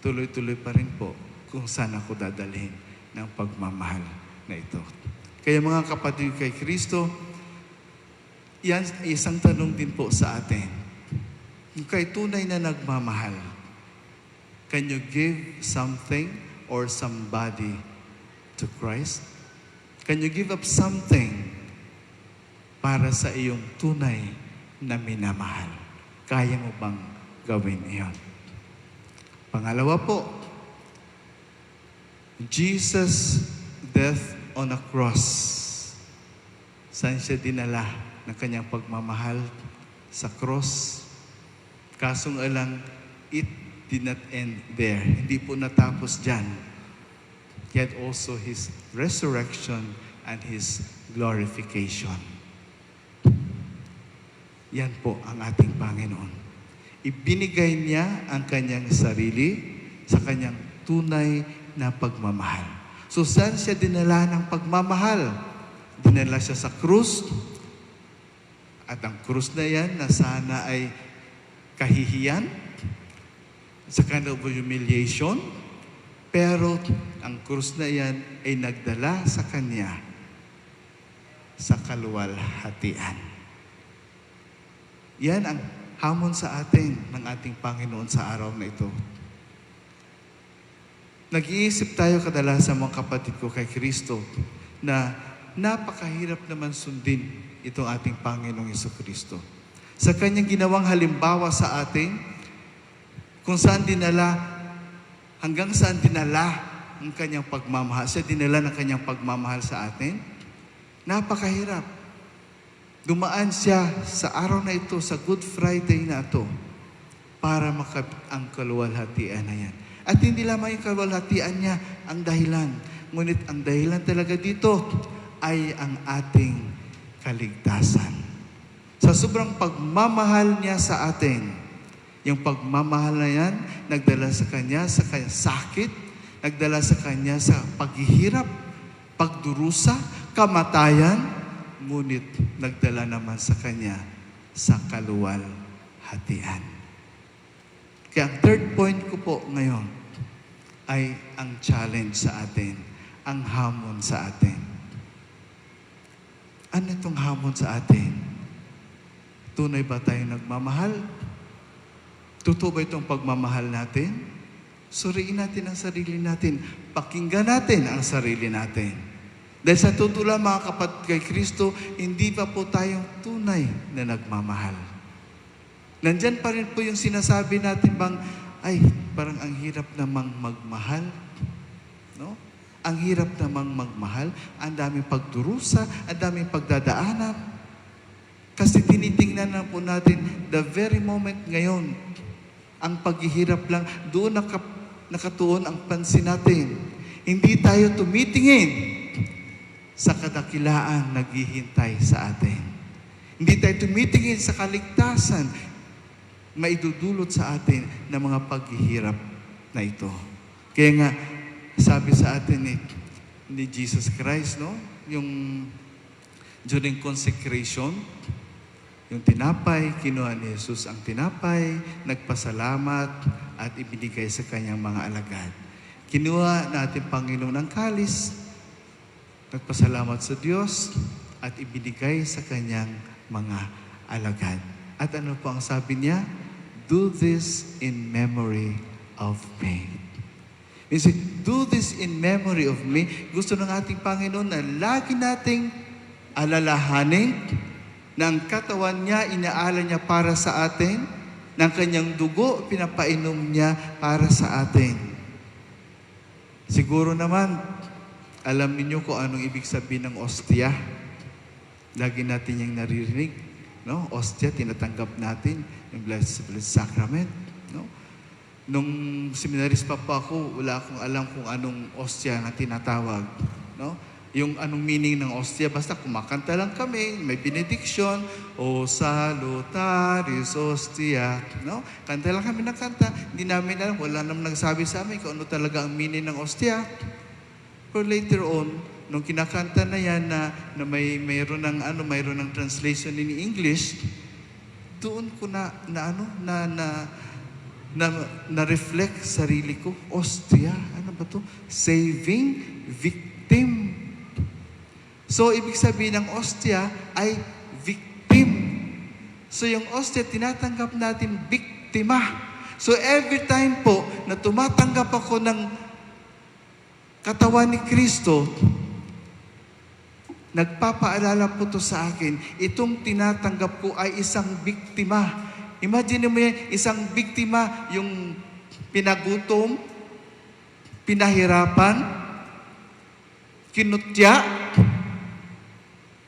Tuloy-tuloy pa rin po kung saan ako dadalhin ng pagmamahal na ito. Kaya mga kapatid kay Kristo, yan isang tanong din po sa atin. Kung kay tunay na nagmamahal, can you give something or somebody to Christ? Can you give up something para sa iyong tunay na minamahal? Kaya mo bang gawin iyon? Pangalawa po, Jesus' death on a cross. Saan siya dinala ng kanyang pagmamahal? Sa cross. Kasong alang, it did not end there. Hindi po natapos dyan. He had also His resurrection and His glorification. Yan po ang ating Panginoon. Ibinigay niya ang kanyang sarili sa kanyang tunay na pagmamahal. So saan siya dinala ng pagmamahal? Dinala siya sa krus. At ang krus na yan na sana ay kahihiyan, sa kind of humiliation. Pero ang krus na yan ay nagdala sa kanya sa kaluwalhatian. Yan ang hamon sa atin ng ating Panginoon sa araw na ito. Nag-iisip tayo kadalasan mga kapatid ko kay Kristo na napakahirap naman sundin itong ating Panginoong Jesucristo. Sa kanyang ginawang halimbawa sa atin, kung saan dinala, hanggang saan dinala ang kanyang pagmamahal. Siya dinala ng kanyang pagmamahal sa atin. Napakahirap. Dumaan siya sa araw na ito, sa Good Friday na ito, para makapit ang kaluwalhatian na yan. At hindi lamang yung kaluwalhatian niya ang dahilan. Ngunit ang dahilan talaga dito ay ang ating kaligtasan. Sa sobrang pagmamahal niya sa atin, yung pagmamahal na yan, nagdala sa kanyang sakit, nagdala sa kanya sa paghihirap, pagdurusa, kamatayan, ngunit nagdala naman sa kanya sa kaluwalhatian. Kaya ang third point ko po ngayon ay ang challenge sa atin, ang hamon sa atin. Ano itong hamon sa atin? Tunay ba tayong nagmamahal? Totoo ba itong pagmamahal natin? Suriin natin ang sarili natin. Pakinggan natin ang sarili natin. Dahil sa totoo lang mga kapatid kay Kristo, hindi pa po tayong tunay na nagmamahal. Nandyan pa rin po yung sinasabi natin bang, ay, parang ang hirap namang magmahal. No? Ang hirap namang magmahal. Ang daming pagdurusa, ang daming pagdadaanan. Kasi tinitingnan na po natin the very moment ngayon, ang paghihirap lang, doon nakatuon ang pansin natin. Hindi tayo tumitingin sa kadakilaan naghihintay sa atin. Hindi tayo tumitingin sa kaligtasan maidudulot sa atin ng mga paghihirap na ito. Kaya nga, sabi sa atin ni Jesus Christ, no? Yung during consecration, yung tinapay, kinuha ni Jesus ang tinapay, nagpasalamat at ibinigay sa kanyang mga alagad. Kinuha natin Panginoon ang kalis, nagpasalamat sa Diyos at ibinigay sa kanyang mga alagad. At ano po ang sabi niya? Do this in memory of me. You see, do this in memory of me. Gusto ng ating Panginoon na lagi nating alalahanin na ang katawan niya, inaalay niya para sa atin, ng kanyang dugo, pinapainom niya para sa atin. Siguro naman, alam niyo kung anong ibig sabihin ng ostia. Lagi natin yung naririnig. No? Ostia, tinatanggap natin yung Blessed Sacrament. No? Nung seminarist pa po ako, wala akong alam kung anong ostia na tinatawag. No? Yung anong meaning ng ostia, basta kumakanta lang kami, may benediction, O salutaris ostia, no? Kanta lang kami ng kanta, hindi namin alam, wala naman nagsabi sa amin kung ano talaga ang meaning ng ostia. But later on, nung kinakanta na yan na mayroon ng translation in English, doon ko na-reflect sarili ko, ostia, ano ba to? Saving victim. So, ibig sabihin ng ostia ay victim. So, yung ostia, tinatanggap natin biktima. So, every time po na tumatanggap ako ng katawan ni Kristo, nagpapaalala po to sa akin, itong tinatanggap ko ay isang biktima. Imagine mo yan, isang biktima, yung pinagutom, pinahirapan, kinutya,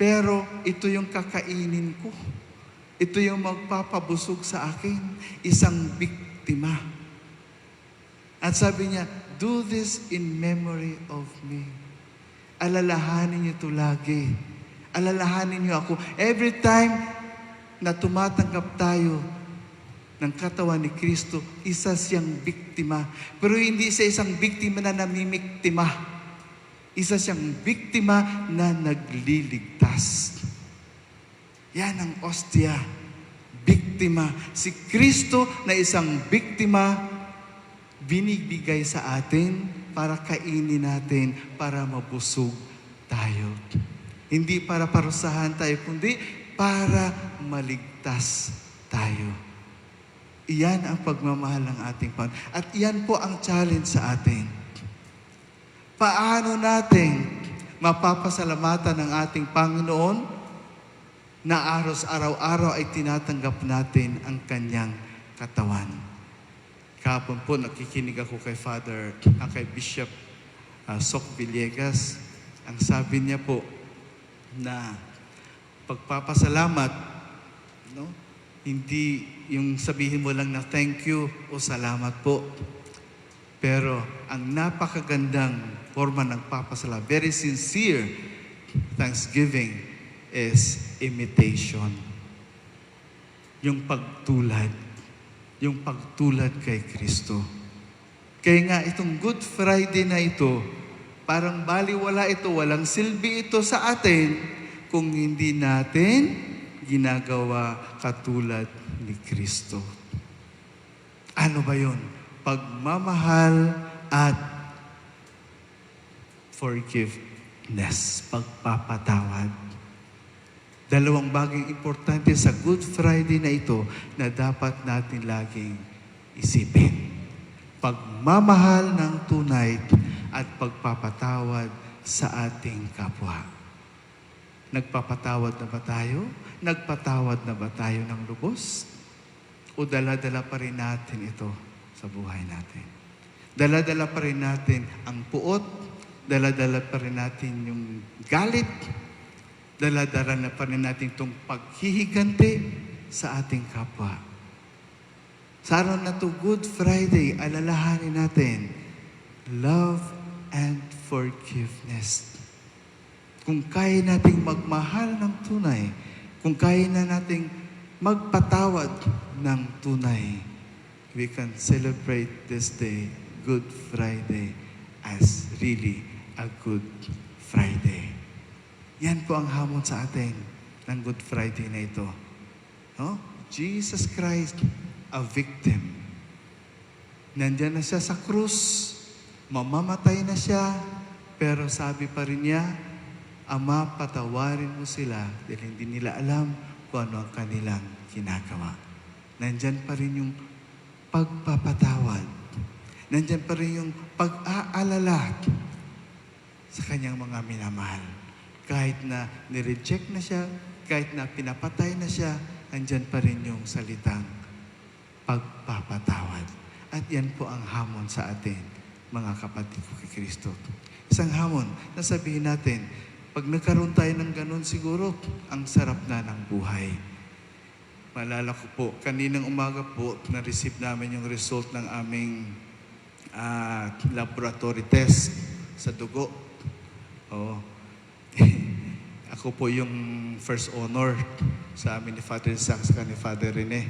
pero ito yung kakainin ko. Ito yung magpapabusog sa akin. Isang biktima. At sabi niya, do this in memory of me. Alalahanin niyo ito lagi. Alalahanin niyo ako. Every time na tumatanggap tayo ng katawan ni Kristo, isa siyang biktima. Pero hindi siya isang biktima na namimiktima. Isa siyang biktima na nagliligtas. Yan ang ostia. Biktima. Si Kristo na isang biktima, binibigay sa atin para kainin natin, para mabusog tayo. Hindi para parusahan tayo, kundi para maligtas tayo. Iyan ang pagmamahal ng ating Panginoon. At iyan po ang challenge sa atin. Paano natin mapapasalamatan ng ating Panginoon na araw-araw ay tinatanggap natin ang kanyang katawan? Kahapon po nakikinig ako kay kay Bishop Sok Villegas. Ang sabi niya po na pagpapasalamat, no? Hindi yung sabihin mo lang na thank you o salamat po. Pero ang napakagandang forma ng papasalamat, very sincere thanksgiving is imitation. Yung pagtulad. Yung pagtulad kay Kristo. Kaya nga itong Good Friday na ito, parang baliwala ito, walang silbi ito sa atin kung hindi natin ginagawa katulad ni Kristo. Ano ba yun? Pagmamahal at forgiveness, pagpapatawad. Dalawang bagay importante sa Good Friday na ito na dapat natin laging isipin. Pagmamahal ng tunay at pagpapatawad sa ating kapwa. Nagpapatawad na ba tayo? Nagpatawad na ba tayo ng lubos? O dala-dala pa rin natin ito sa buhay natin? Dala-dala pa rin natin ang puot, dala-dala pa rin natin yung galit, dala-dala na pa rin natin itong paghihiganti sa ating kapwa. Sa araw na to, Good Friday, alalahanin natin, love and forgiveness. Kung kaya nating magmahal ng tunay, kung kaya na nating magpatawad ng tunay, we can celebrate this day, Good Friday, as really a Good Friday. Yan po ang hamon sa atin ng Good Friday na ito. No? Jesus Christ, a victim. Nandiyan na siya sa krus, mamamatay na siya, pero sabi pa rin niya, Ama, patawarin mo sila dahil hindi nila alam kung ano ang kanilang ginagawa. Nandyan pa rin yung pagpapatawad. Nandyan pa rin yung pag-aalala sa kanyang mga minamahal. Kahit na nireject na siya, kahit na pinapatay na siya, nandyan pa rin yung salitang pagpapatawad. At yan po ang hamon sa atin, mga kapatid ko kay Kristo. Isang hamon na sabihin natin, pag nagkaroon tayo ng ganun siguro, ang sarap na ng buhay. Maalala ko po, kaninang umaga po, na-receive namin yung result ng aming laboratory test sa dugo. Oo. Ako po yung first honor sa amin ni Father Sax ni Father Rene.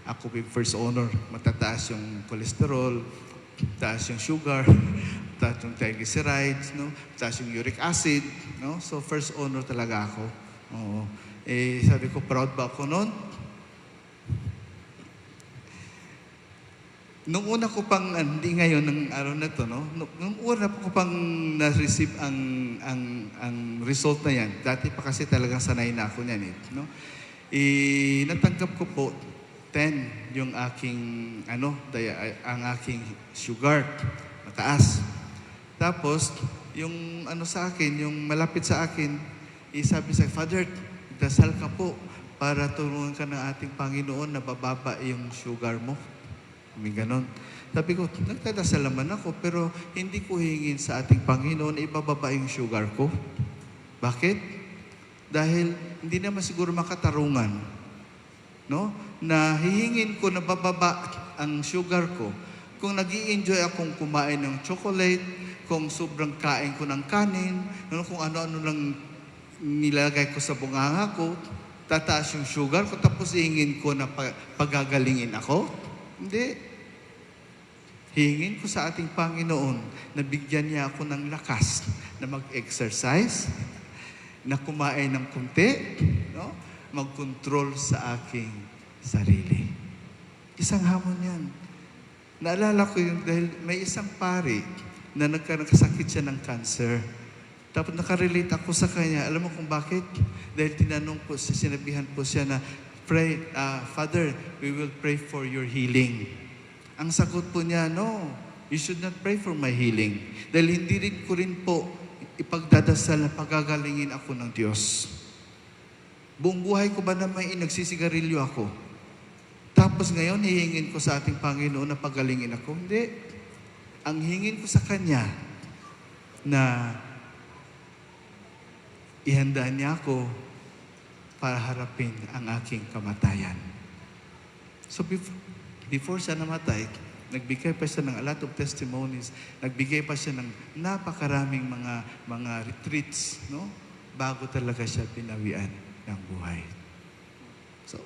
Ako po yung first honor. Matataas yung cholesterol, taas yung sugar, taas yung triglycerides, no? Taas yung uric acid, no? So first honor talaga ako. Oo. Sabi ko, proud ba ako noon? Nung una ko pang, hindi ngayon, ng araw na to, no? Nung una ko pang na-receive ang result na yan, dati pa kasi talagang sanay na ako niyan, no? Natanggap ko po 10 yung aking, ang aking sugar, mataas. Tapos, yung sa akin, yung malapit sa akin, sabi sa Father, dasal ka po para tulungan ka ng ating Panginoon na bababa yung sugar mo. May ganon. Sabi ko, nagdadasal naman ako, pero hindi ko hingin sa ating Panginoon na ibababa yung sugar ko. Bakit? Dahil hindi naman siguro makatarungan, no? Na hihingin ko na bababa ang sugar ko. Kung nag-i-enjoy akong kumain ng chocolate, kung sobrang kain ko ng kanin, kung ano-ano lang nilalagay ko sa bunganga ko, tataas yung sugar ko, tapos hihingin ko na pagagalingin ako. Hindi. Hingin ko sa ating Panginoon na bigyan niya ako ng lakas na mag-exercise, na kumain ng kunti, no? Mag-control sa aking sarili. Isang hamon yan. Naalala ko yun dahil may isang pari na nagkasakit siya ng cancer. Tapos nakarelate ako sa kanya. Alam mo kung bakit? Dahil tinanong po, sinabihan po siya na, pray, Father, we will pray for your healing. Ang sagot po niya, no, you should not pray for my healing. Dahil hindi rin ko rin po ipagdadasal na pagagalingin ako ng Diyos. Buong buhay ko ba naman nagsisigarilyo ako? Tapos ngayon, hihingin ko sa ating Panginoon na pagalingin ako? Hindi. Ang hingin ko sa Kanya na ihanda niya ako para harapin ang aking kamatayan. So before siya namatay, nagbigay pa siya ng a lot of testimonies, nagbigay pa siya ng napakaraming mga retreats, no? Bago talaga siya pinawian ng buhay. So,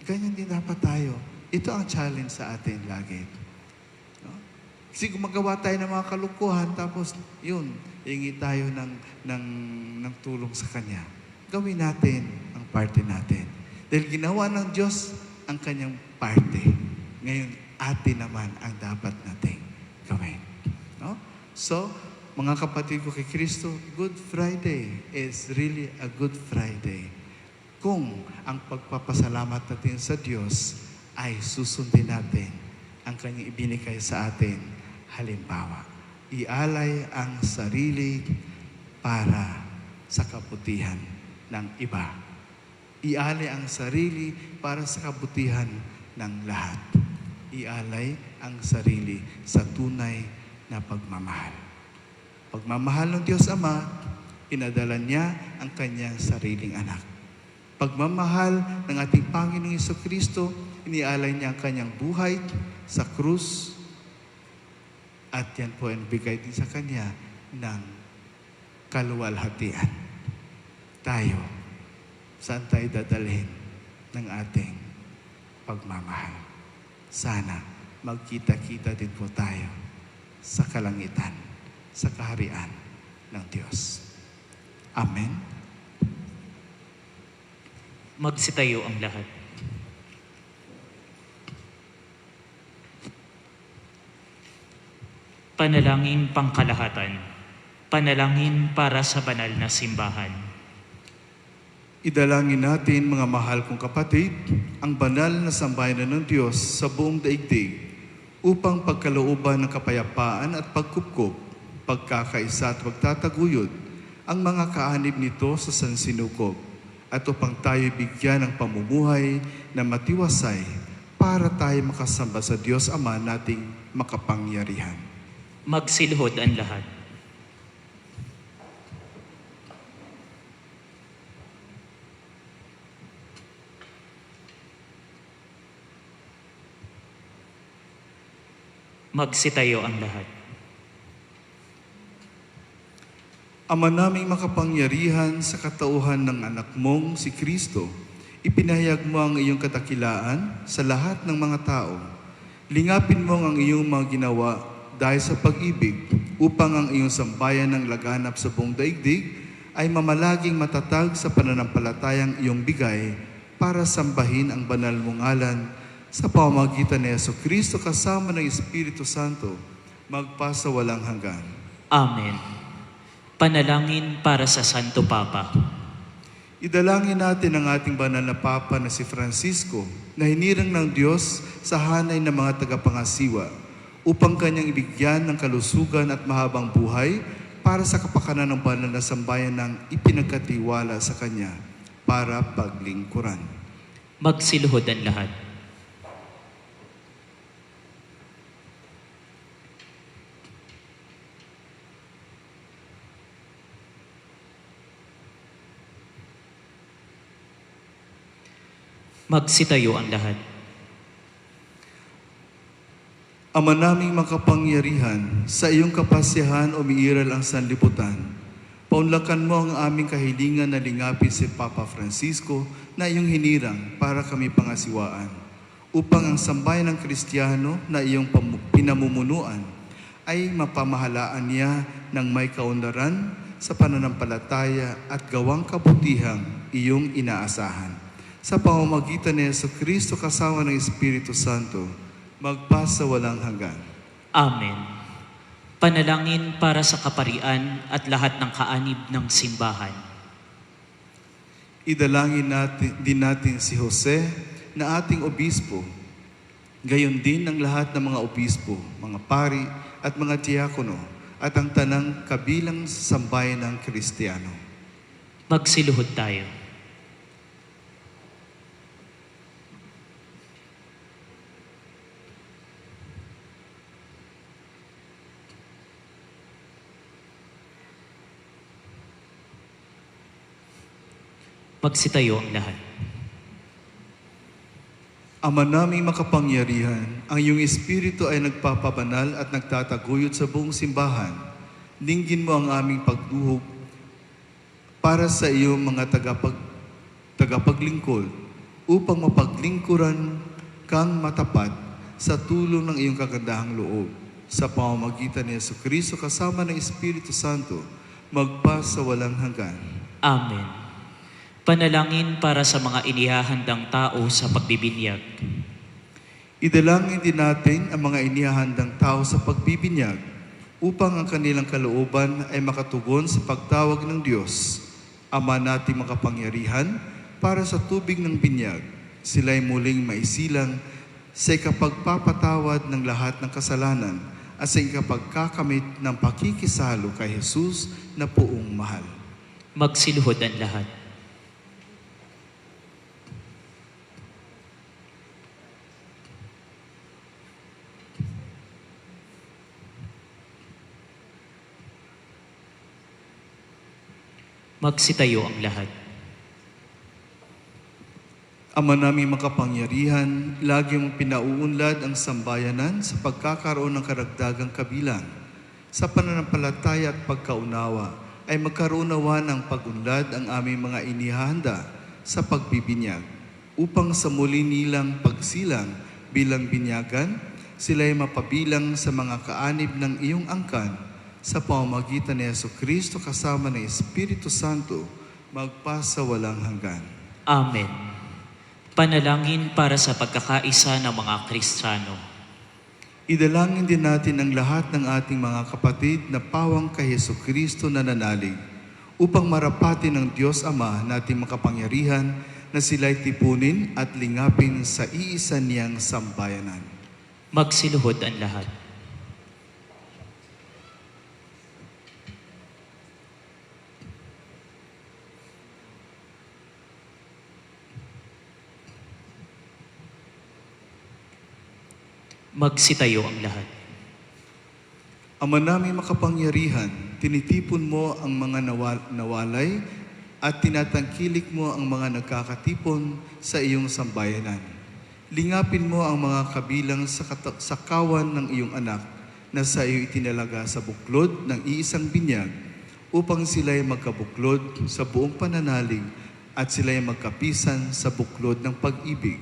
ganyan din dapat tayo. Ito ang challenge sa atin lagi. No? Kasi gumagawa tayo ng mga kalukuhan, tapos yun, hingi tayo ng tulong sa Kanya. Gawin natin ang parte natin. Dahil ginawa ng Diyos ang Kanyang parte. Ngayon, atin naman ang dapat nating gawin. No? So, mga kapatid ko kay Kristo, Good Friday is really a Good Friday. Kung ang pagpapasalamat natin sa Diyos ay susundin natin ang Kanyang ibinigay sa atin. Halimbawa, ialay ang sarili para sa kabutihan ng iba. Ialay ang sarili para sa kabutihan ng lahat. Ialay ang sarili sa tunay na pagmamahal. Pagmamahal ng Diyos Ama, pinadala niya ang Kanyang sariling anak. Pagmamahal ng ating Panginoong Jesucristo, inialay niya ang Kanyang buhay sa krus. At yan po ay bigay din sa Kanya ng kaluwalhatian. Tayo, saan tayo dadalhin ng ating pagmamahal? Sana magkita-kita din po tayo sa kalangitan, sa kaharian ng Diyos. Amen. Magsitayo ang lahat. Panalangin pangkalahatan. Panalangin para sa banal na simbahan. Idalangin natin, mga mahal kong kapatid, ang banal na sambayanan ng Diyos sa buong daigdig upang pagkalooban ng kapayapaan at pagkupkop, pagkakaisa at pagtataguyod ang mga kaanib nito sa sansinukob at upang tayo bigyan ng pamumuhay na matiwasay para tayo makasamba sa Diyos Ama nating makapangyarihan. Magsilhod ang lahat. Magsitayo ang lahat. Ama naming makapangyarihan, sa katauhan ng anak mong si Kristo, ipinahayag mo ang iyong katakilaan sa lahat ng mga tao. Lingapin mo ang iyong mga ginawa dahil sa pag-ibig upang ang iyong sambayan ng laganap sa buong daigdig ay mamalaging matatag sa pananampalatayang iyong bigay para sambahin ang banal mong ngalan sa pamamagitan ni Jesucristo kasama ng Espiritu Santo, magpasa walang hanggan. Amen. Panalangin para sa Santo Papa. Idalangin natin ang ating banal na Papa na si Francisco na hinirang ng Diyos sa hanay ng mga tagapangasiwa upang kanyang ibigyan ng kalusugan at mahabang buhay para sa kapakanan ng banal na sambayan ng ipinagkatiwala sa kanya para paglingkuran. Magsilhod ang lahat. Magsitayo ang lahat. Ama naming makapangyarihan, sa iyong kapasyahan umiiral ang sanlibutan. Paunlakan mo ang aming kahilingan na lingapin si Papa Francisco na iyong hinirang para kami pangasiwaan, upang ang sambayan ng Kristiyano na iyong pinamumunuan ay mapamahalaan niya ng may kaunlaran sa pananampalataya at gawang kabutihang iyong inaasahan. Sa pamamagitan ni Jesucristo kasama ng Espiritu Santo, magpasa walang hanggan. Amen. Panalangin para sa kaparian at lahat ng kaanib ng simbahan. Idalangin natin si Jose na ating obispo. Gayon din ang lahat ng mga obispo, mga pari at mga diakono at ang tanang kabilang sa sambayan ng Kristiyano. Magsiluhod tayo. Magsitayo ang lahat. Ama naming makapangyarihan, ang iyong Espiritu ay nagpapabanal at nagtataguyod sa buong simbahan. Dinggin mo ang aming pagduhog para sa iyong mga tagapaglingkod upang mapaglingkuran kang matapat sa tulong ng iyong kagandahang loob. Sa pamamagitan ni Jesucristo kasama ng Espiritu Santo, magpa sa walang hanggan. Amen. Panalangin para sa mga inihahandang tao sa pagbibinyag. Idalangin din natin ang mga inihahandang tao sa pagbibinyag upang ang kanilang kalooban ay makatugon sa pagtawag ng Diyos. Ama nating makapangyarihan, para sa tubig ng binyag, sila'y muling maisilang sa ikapagpapatawad ng lahat ng kasalanan at sa ikapagkakamit ng pakikisalo kay Jesus na poong mahal. Magsiluhod ang lahat. Magsitayo ang lahat. Ama naming makapangyarihan, lagi mong pinauunlad ang sambayanan sa pagkakaroon ng karagdagang kabilang. Sa pananampalataya at pagkaunawa ay magkaroon nawa ng pagunlad ang aming mga inihahanda sa pagbibinyag upang sa muli nilang pagsilang bilang binyagan, sila'y mapabilang sa mga kaanib ng iyong angkan sa pamamagitan ni Jesucristo kasama ng Espiritu Santo, magpa sa walang hanggan. Amen. Panalangin para sa pagkakaisa ng mga Kristiyano. Idalangin din natin ang lahat ng ating mga kapatid na pawang kay Jesucristo na nanalig upang marapatin ng Diyos Ama nating makapangyarihan na sila'y tipunin at lingapin sa iisa niyang sambayanan. Magsiluhod ang lahat. Magsitayo ang lahat. Ama naming makapangyarihan, tinitipon mo ang mga nawalay at tinatangkilik mo ang mga nagkakatipon sa iyong sambayanan. Lingapin mo ang mga kabilang sa kawan ng iyong anak na sa iyo itinalaga sa buklod ng iisang binyag upang sila'y magkabuklod sa buong pananalig at sila'y magkapisan sa buklod ng pag-ibig.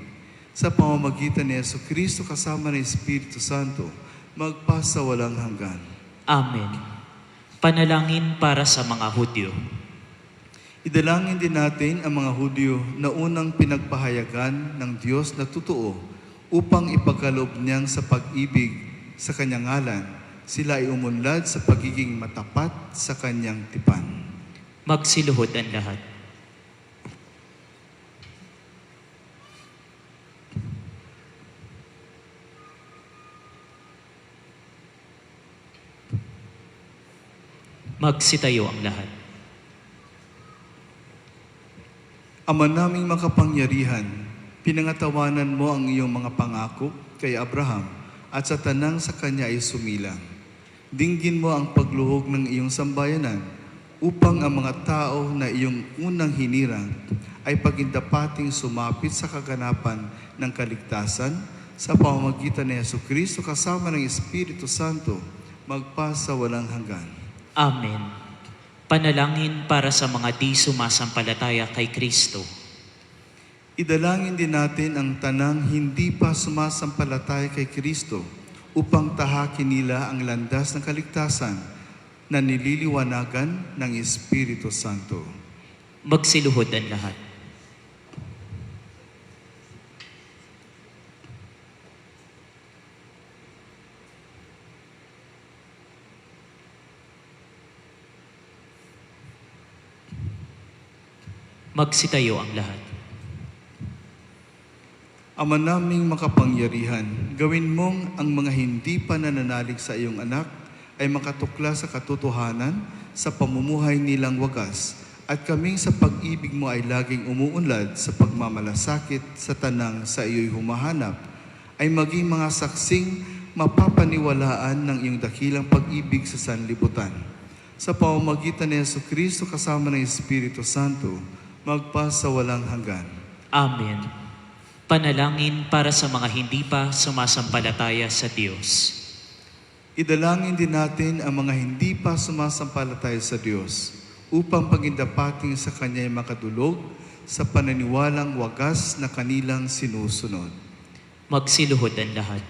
Sa pamamagitan ni Jesucristo kasama ng Espiritu Santo, magpa sa walang hanggan. Amen. Panalangin para sa mga Hudyo. Idalangin din natin ang mga Hudyo na unang pinagpahayagan ng Diyos na totoo upang ipagkaloob niyang sa pag-ibig sa kanyang ngalan, sila ay umunlad sa pagiging matapat sa kanyang tipan. Magsiluhod ang lahat. Magsitayo ang lahat. Ama naming makapangyarihan, pinangatawanan mo ang iyong mga pangako kay Abraham at sa tanang sa kanya ay sumilang. Dinggin mo ang pagluhog ng iyong sambayanan upang ang mga tao na iyong unang hinirang ay pagindapating sumapit sa kaganapan ng kaligtasan sa pamamagitan ni Jesucristo kasama ng Espiritu Santo, magpa sa walang hanggan. Amen. Panalangin para sa mga di sumasampalataya kay Kristo. Idalangin din natin ang tanang hindi pa sumasampalataya kay Kristo upang tahakin nila ang landas ng kaligtasan na nililiwanagan ng Espiritu Santo. Magsiluhod ang lahat. Magsitayo ang lahat. Ama naming makapangyarihan, gawin mong ang mga hindi pa nananalig sa iyong anak ay makatukla sa katotohanan sa pamumuhay nilang wagas at kaming sa pag-ibig mo ay laging umuunlad sa pagmamalasakit sa tanang sa iyo'y humahanap ay maging mga saksing mapapaniwalaan ng iyong dakilang pag-ibig sa sanlibutan. Sa pamamagitan ni Jesucristo kasama ng Espiritu Santo, magpa sa walang hanggan. Amen. Panalangin para sa mga hindi pa sumasampalataya sa Diyos. Idalangin din natin ang mga hindi pa sumasampalataya sa Diyos upang pagindapating sa Kanya'y makadulog sa pananiwalang wagas na kanilang sinusunod. Magsiluhod ang lahat.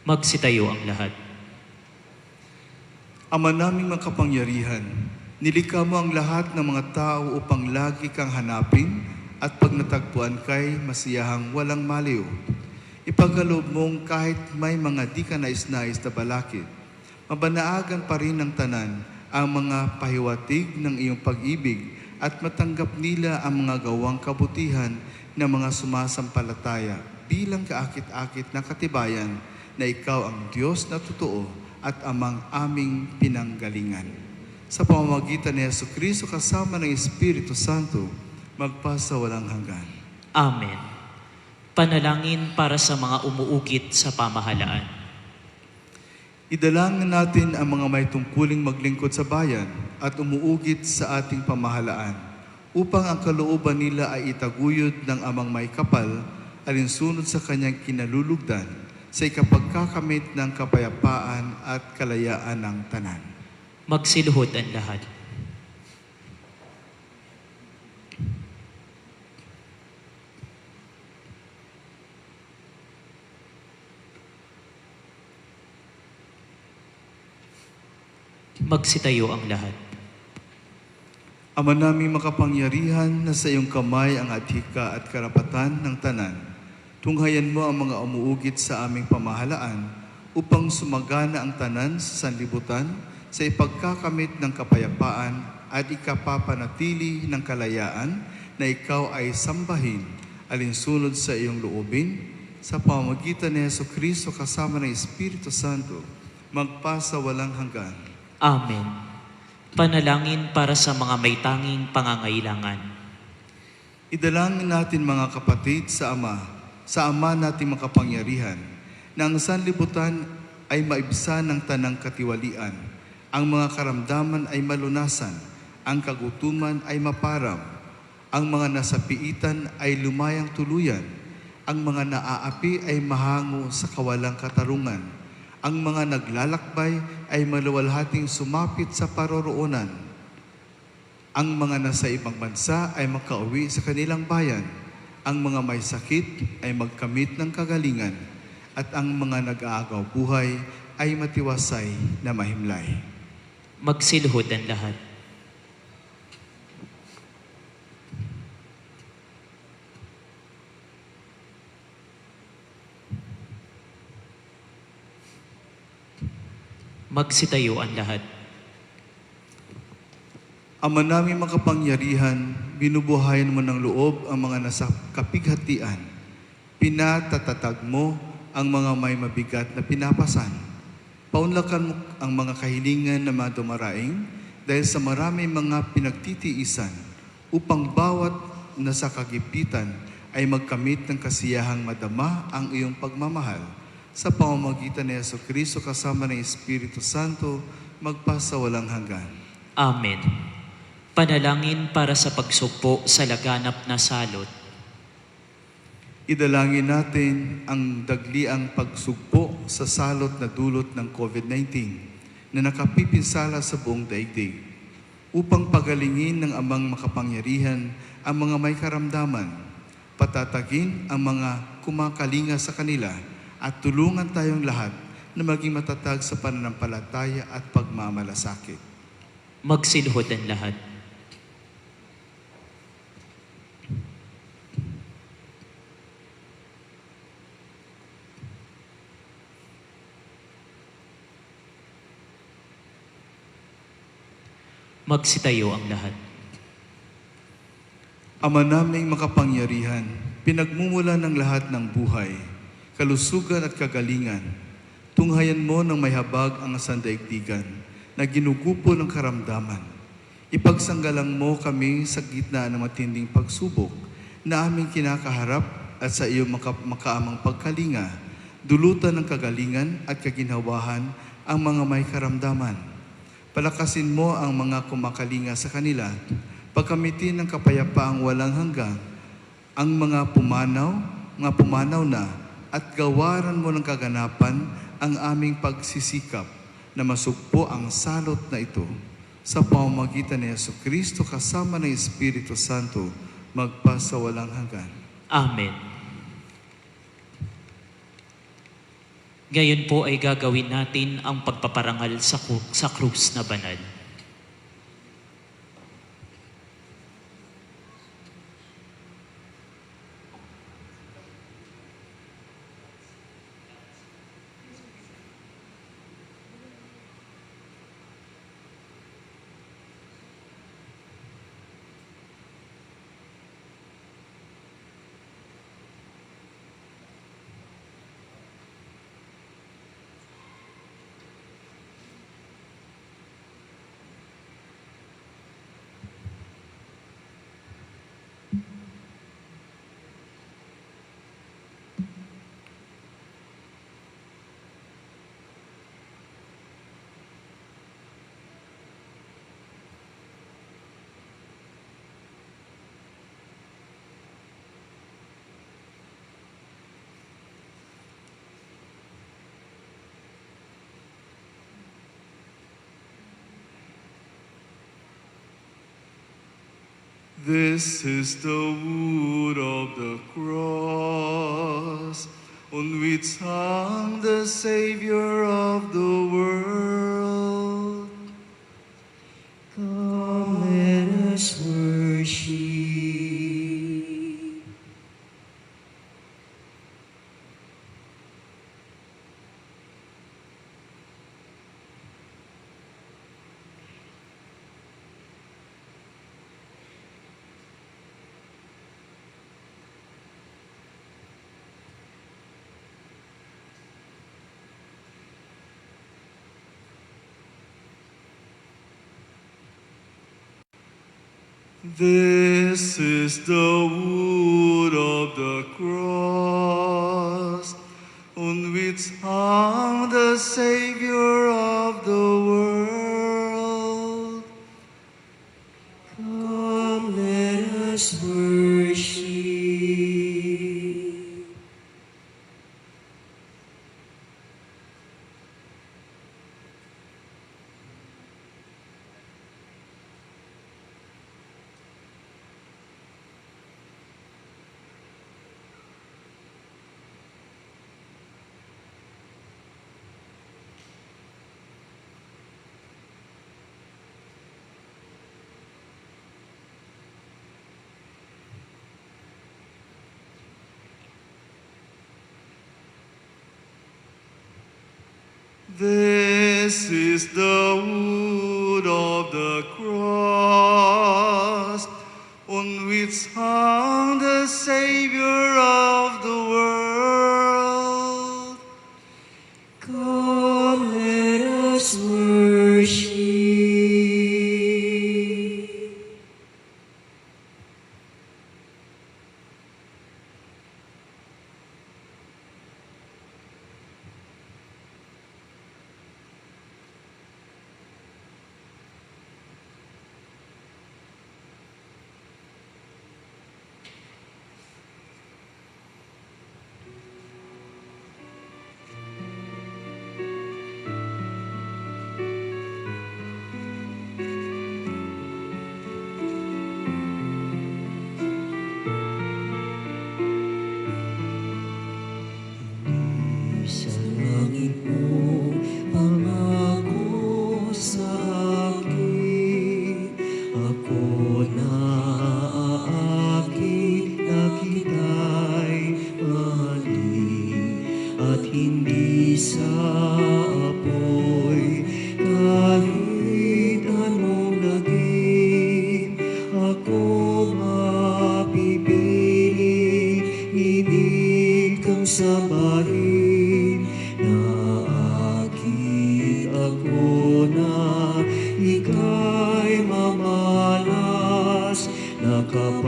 Magsitayo ang lahat. Ama naming makapangyarihan, nilikha mo ang lahat ng mga tao upang lagi kang hanapin at pag natagpuan kay masiyahang walang maliw. Ipagkaloob mong kahit may mga di ka nais-nais na balakid, mabanaagan pa rin ng tanan ang mga pahiwatig ng iyong pag-ibig at matanggap nila ang mga gawang kabutihan ng mga sumasampalataya bilang kaakit-akit na katibayan na ikaw ang Diyos na totoo at amang aming pinanggalingan. Sa pamamagitan ni Jesucristo kasama ng Espiritu Santo, magpasa walang hanggan. Amen. Panalangin para sa mga umuukit sa pamahalaan. Idalangin natin ang mga may tungkuling maglingkod sa bayan at umuugit sa ating pamahalaan upang ang kalooban nila ay itaguyod ng amang may kapal alinsunod sa kanyang kinalulugdan sa ikapagkakamit ng kapayapaan at kalayaan ng tanan. Magsiluhod ang lahat. Magsitayo ang lahat. Ama naming makapangyarihan na sa iyong kamay ang adhika at karapatan ng tanan, tunghayan mo ang mga umuugit sa aming pamahalaan upang sumagana ang tanan sa sanlibutan sa ipagkakamit ng kapayapaan at ikapapanatili ng kalayaan na ikaw ay sambahin alinsunod sa iyong loobin sa pamamagitan ni Jesucristo kasama ng Espiritu Santo, magpasa walang hanggan. Amen. Panalangin para sa mga may tanging pangangailangan. Idalangin natin mga kapatid sa Ama nating makapangyarihan, na ang sanlibutan ay maibsan ng tanang katiwalian, ang mga karamdaman ay malunasan, ang kagutuman ay maparam, ang mga nasapiitan ay lumayang tuluyan, ang mga naaapi ay mahango sa kawalang katarungan, ang mga naglalakbay ay maluwalhating sumapit sa paroroonan, ang mga nasa ibang bansa ay makauwi sa kanilang bayan, ang mga may sakit ay magkamit ng kagalingan, at ang mga nag-aagaw buhay ay matiwasay na mahimlay. Magsiluhod ang lahat. Magsitayo ang lahat. Ama namin makapangyarihan, binubuhayan mo ng loob ang mga nasa kapighatian. Pinatatatag mo ang mga may mabigat na pinapasan. Paunlakan mo ang mga kahilingan na madumaraing dahil sa maraming mga pinagtitiisan upang bawat nasa kagipitan ay magkamit ng kasiyahang madama ang iyong pagmamahal. Sa pamamagitan ni Jesucristo kasama ng Espiritu Santo, magpasa walang hanggan. Amen. Panalangin para sa pagsugpo sa laganap na salot. Idalangin natin ang dagliang pagsugpo sa salot na dulot ng COVID-19 na nakapipinsala sa buong daigdig upang pagalingin ng amang makapangyarihan ang mga may karamdaman, patatagin ang mga kumakalinga sa kanila at tulungan tayong lahat na maging matatag sa pananampalataya at pagmamalasakit. Magsiluhod ang lahat. Magsitayo ang lahat. Ama naming makapangyarihan, pinagmumula ng lahat ng buhay, kalusugan at kagalingan, tunghayan mo ng may habag ang sandaigdigan na ginugupo ng karamdaman. Ipagsanggalang mo kami sa gitna ng matinding pagsubok na aming kinakaharap at sa iyong makaamang pagkalinga, dulutan ng kagalingan at kaginhawahan ang mga may karamdaman. Palakasin mo ang mga kumakalinga sa kanila, pagkamitin ng kapayapaang walang hanggang, ang mga pumanaw na, at gawaran mo ng kaganapan ang aming pagsisikap na masugpo ang salot na ito. Sa pamamagitan ni Jesucristo kasama ng Espiritu Santo, magpasa walang hanggan. Amen. Ngayon po ay gagawin natin ang pagpaparangal sa krus na banal. This is the wood of the cross, on which hung the Savior of the world. Come, let us worship. This is the wood of the cross, on which hung the Savior of the world. Come, let us worship. This is the wood of the cross, on which hung the Savior of the world. Come, let us worship.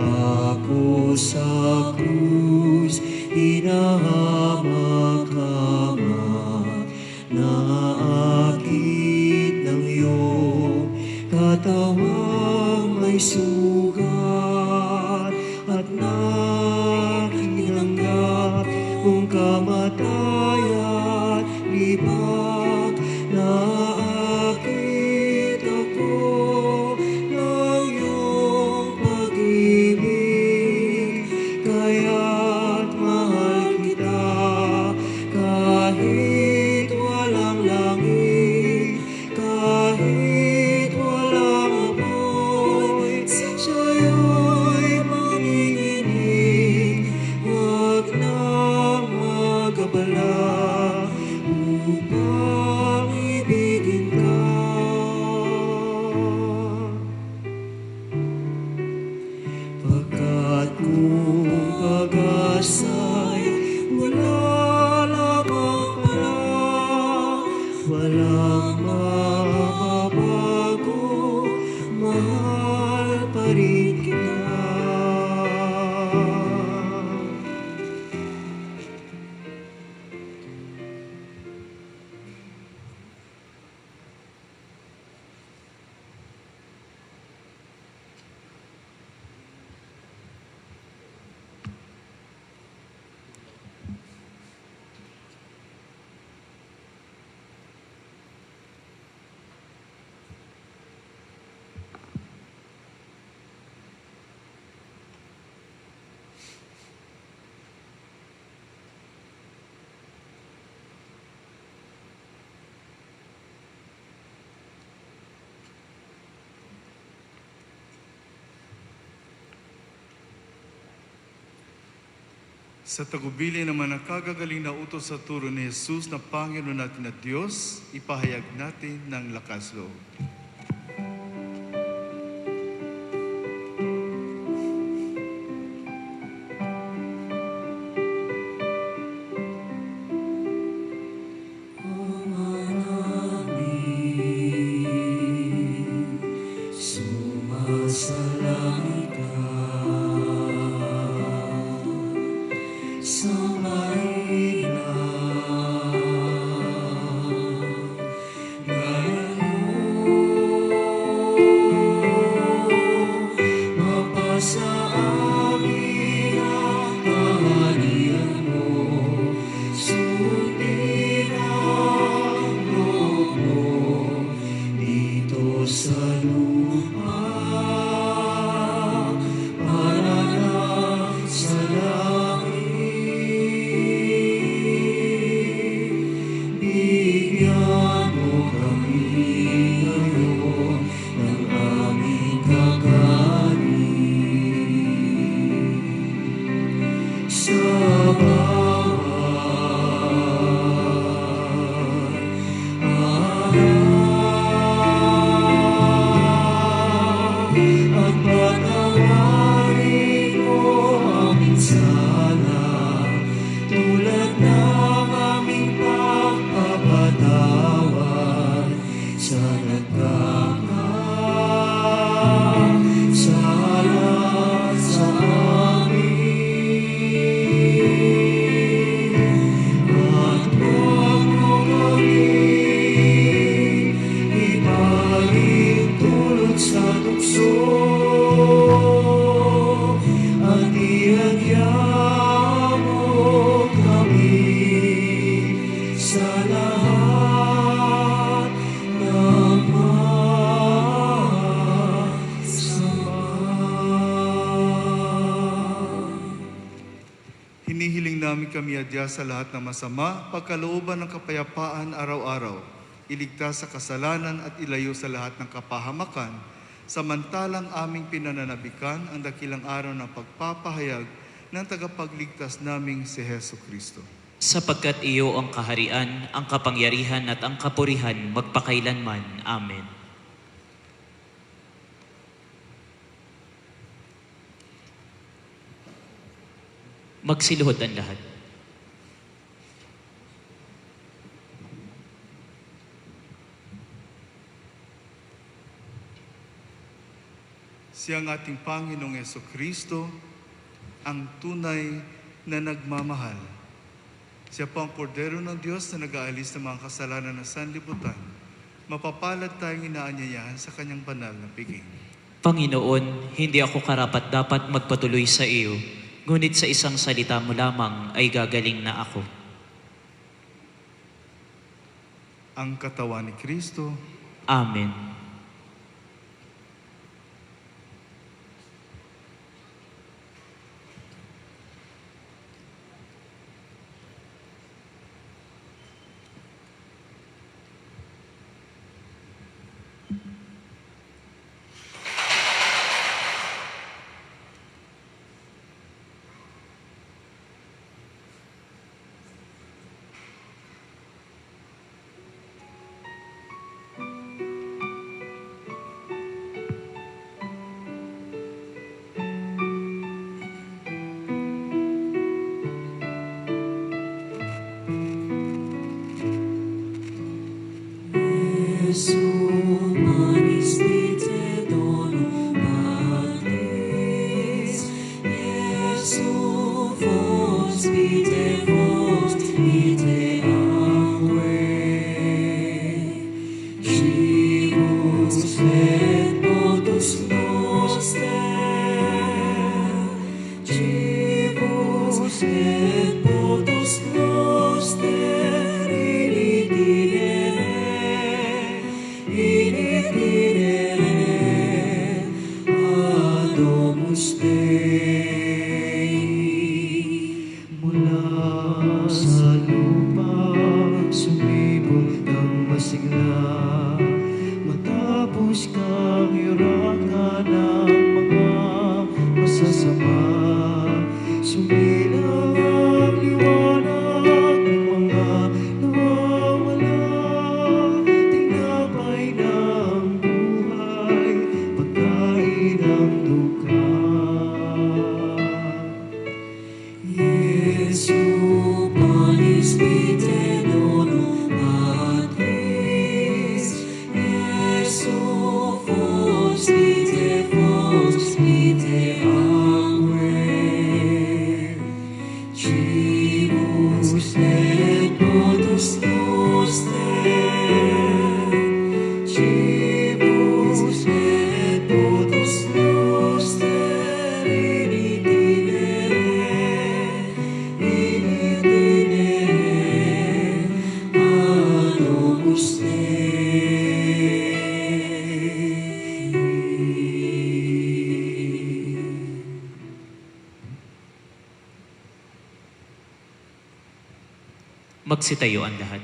ako sa krus, hinahamak-hamak na akit ng iyong katawang may sugat at nakinanggap mong kamatayan, libak na akit ako ng iyong pag-ibig, kaya't mahal kita kahit walang langit, kahit walang apoy, sa'yo'y manginginig. Huwag nang magabala upang ibigin ka. Pagkat kung pag-asa'y wala lamang pala, walang mababago, mahal pa rin kita. Sa tagubilin naman ng kagagaling na utos sa turo ni Jesus na Panginoon natin na Diyos, ipahayag natin ng lakas loob. Sumasalangit ka sa mahina, mapasa amin ang kaharian mo, sundin ang loob mo dito sa lupa para lang sa langit. Bigyan mo kami ngayon ng aming kakanin sa bawat araw, at patawarin mo aming sala tulad ng aming pagpapatawad sa nagkakasala sa amin. At huwag mo kaming ipahintulot sa tukso, at iadya mo kami sa lahat ng masama. Hinihiling namin kami adya sa lahat ng masama, pagkalooban ng kapayapaan araw-araw, iligtas sa kasalanan at ilayo sa lahat ng kapahamakan, samantalang aming pinananabikan ang dakilang araw ng pagpapahayag ng tagapagligtas naming si Heso Kristo. Sapagkat iyo ang kaharian, ang kapangyarihan at ang kapurihan magpakailanman. Amen. Magsiluhod ang lahat. Siyang ating Panginoong Kristo, ang tunay na nagmamahal. Siya po ang kordero ng Diyos na nag-aalis ng mga kasalanan ng sanlibutan. Mapapalad tayong inaanyayahan sa kanyang banal na piging. Panginoon, hindi ako karapat-dapat magpatuloy sa iyo, ngunit sa isang salita mo lamang ay gagaling na ako. Ang katawan ni Kristo. Amen. Magsitayo ang lahat.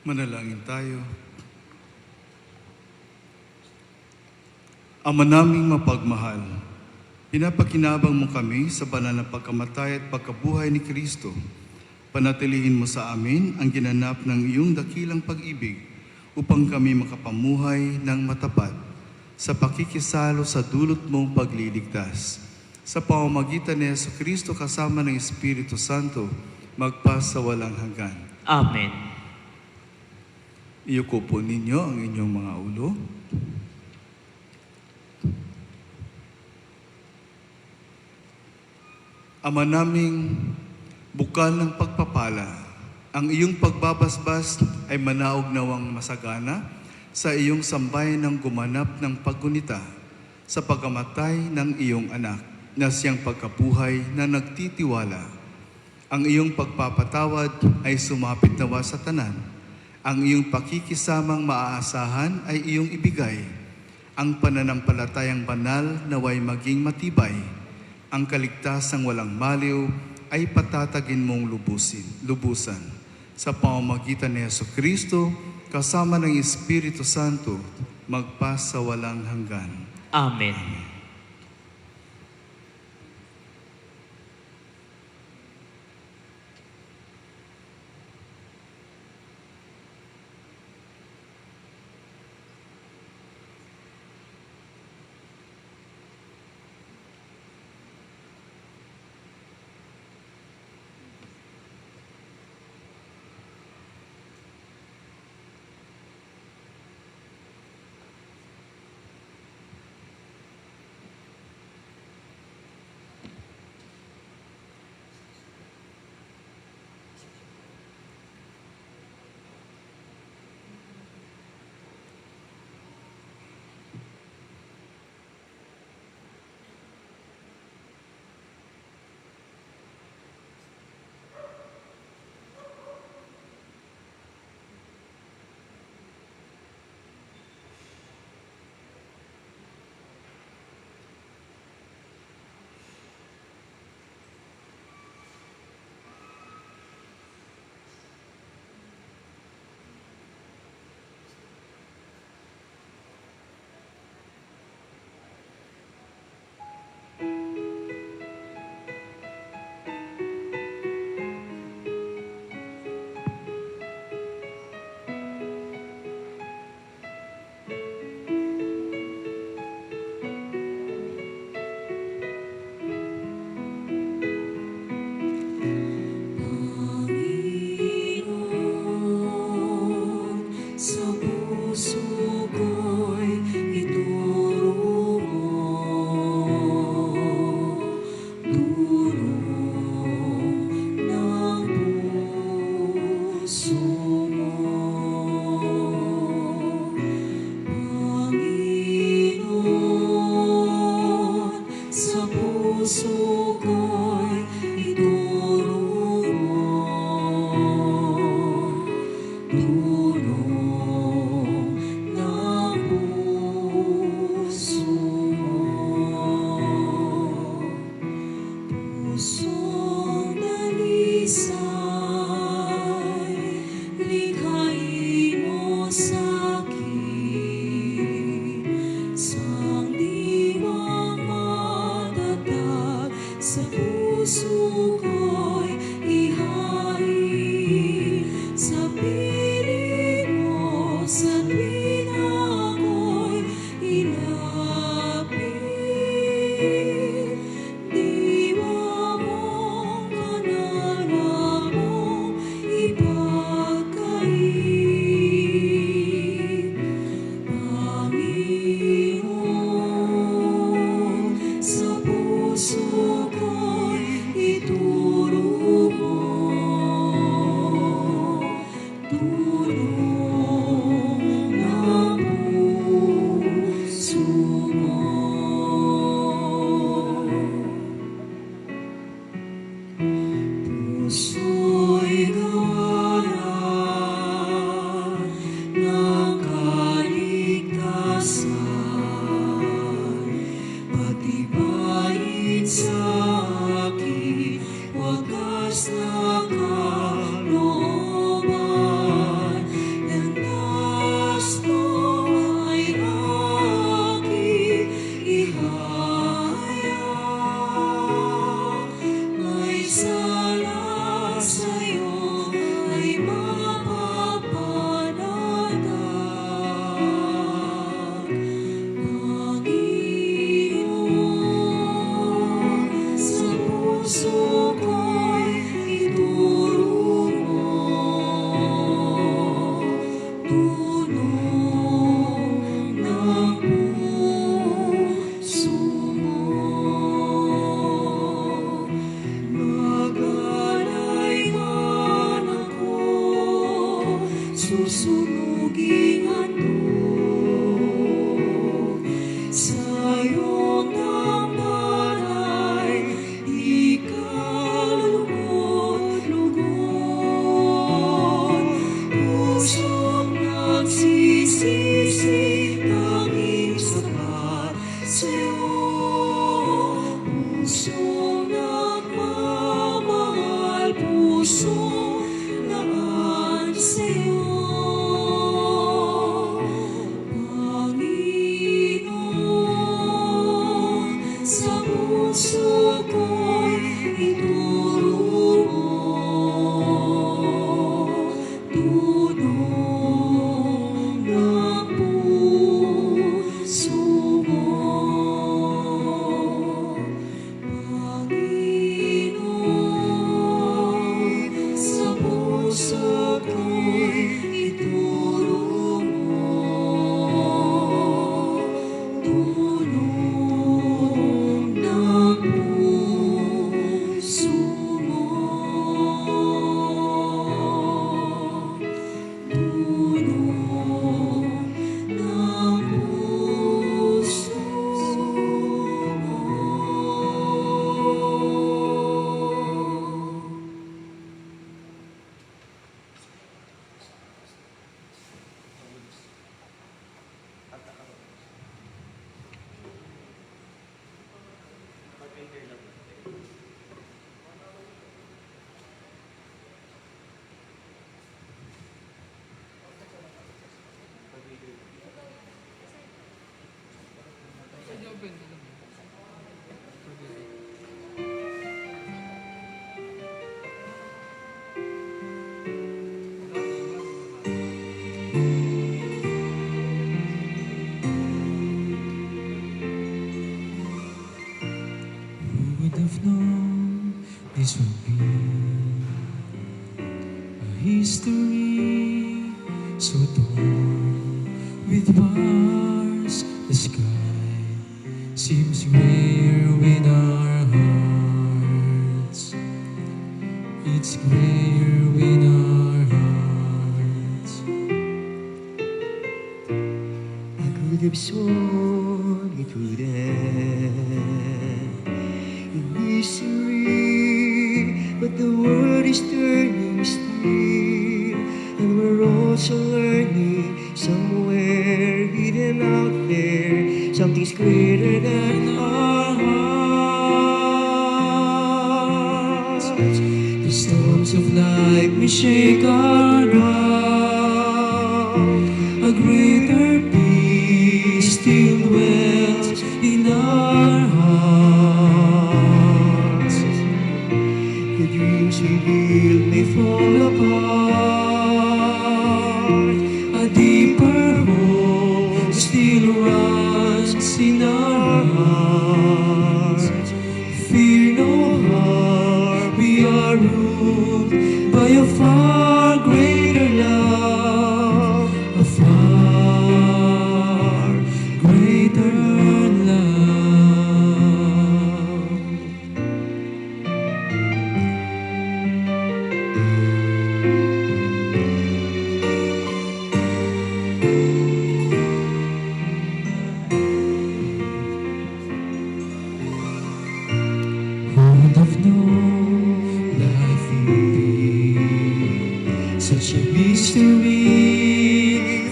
Manalangin tayo. Ama naming mapagmahal, pinapakinabang mo kami sa banal na pagkamatay at pagkabuhay ni Kristo. Panatilihin mo sa amin ang ginanap ng iyong dakilang pag-ibig upang kami makapamuhay ng matapat sa pakikisalo sa dulot mong pagliligtas. Sa pamamagitan ni Jesucristo kasama ng Espiritu Santo, magpas sa walang hanggan. Amen. Iyuko po ninyo ang inyong mga ulo. Ama naming bukal ng pagpapala, ang iyong pagbabasbas ay manaog nawang masagana sa iyong sambayan ng gumanap ng paggunita sa pagkamatay ng iyong anak na siyang pagkabuhay na nagtitiwala. Ang iyong pagpapatawad ay sumapit nawa sa tanan. Ang iyong pakikisamang maaasahan ay iyong ibigay. Ang pananampalatayang banal naway maging matibay. Ang kaligtasang walang maliw ay patatagin mong lubusan. Sa pamamagitan ni Jesucristo, kasama ng Espiritu Santo, magpas sa walang hanggan. Amen. puso ko'y ituro mo. Tulong ng puso mo. Pusong dalisay, likhain mo sa'kin, sang diwang matatag sa puso ko'y ihain. Sa piling mo, sa tuwing ako'y ilapit, diwa mong banal na mong ipagkaloob. Panginoon, sa puso ko'y ituro mo. Tulong ng puso mo. Puso'y gawaran ng kaligtasan, patibayin sa akin wagas na kalooban. Landas mo ay aking ihahayag, may sala sa'yo ay mapapanadag. Panginoon, sa puso ko'y ituro mo. Tulong ng puso mo. Magalay man ako, susunuging handog. Sa iyong damdamin ay ikalugod-lugod. Pusong nagsisisi, tanging sapat sa'yo. Pusong nagmamahal, pusong naan sa'yo. Panginoon, sa puso ko'y ituro mo. Tulong ng puso mo. Panginoon, sa puso ko'y ituro mo. Tulong ng puso mo. Tulong ng puso mo. Who would have known this would be a history so torn with wars? The sky seems grayer with our hearts. It's grayer with our hearts. I could have sworn it would end of life may shake our ground. A greater peace still dwells in our hearts. The dreams we build may fall apart. A deeper hope still runs in our hearts. Fear no harm, we are ruled by a far greater love, a far greater love. Who would have known life would be such a mystery?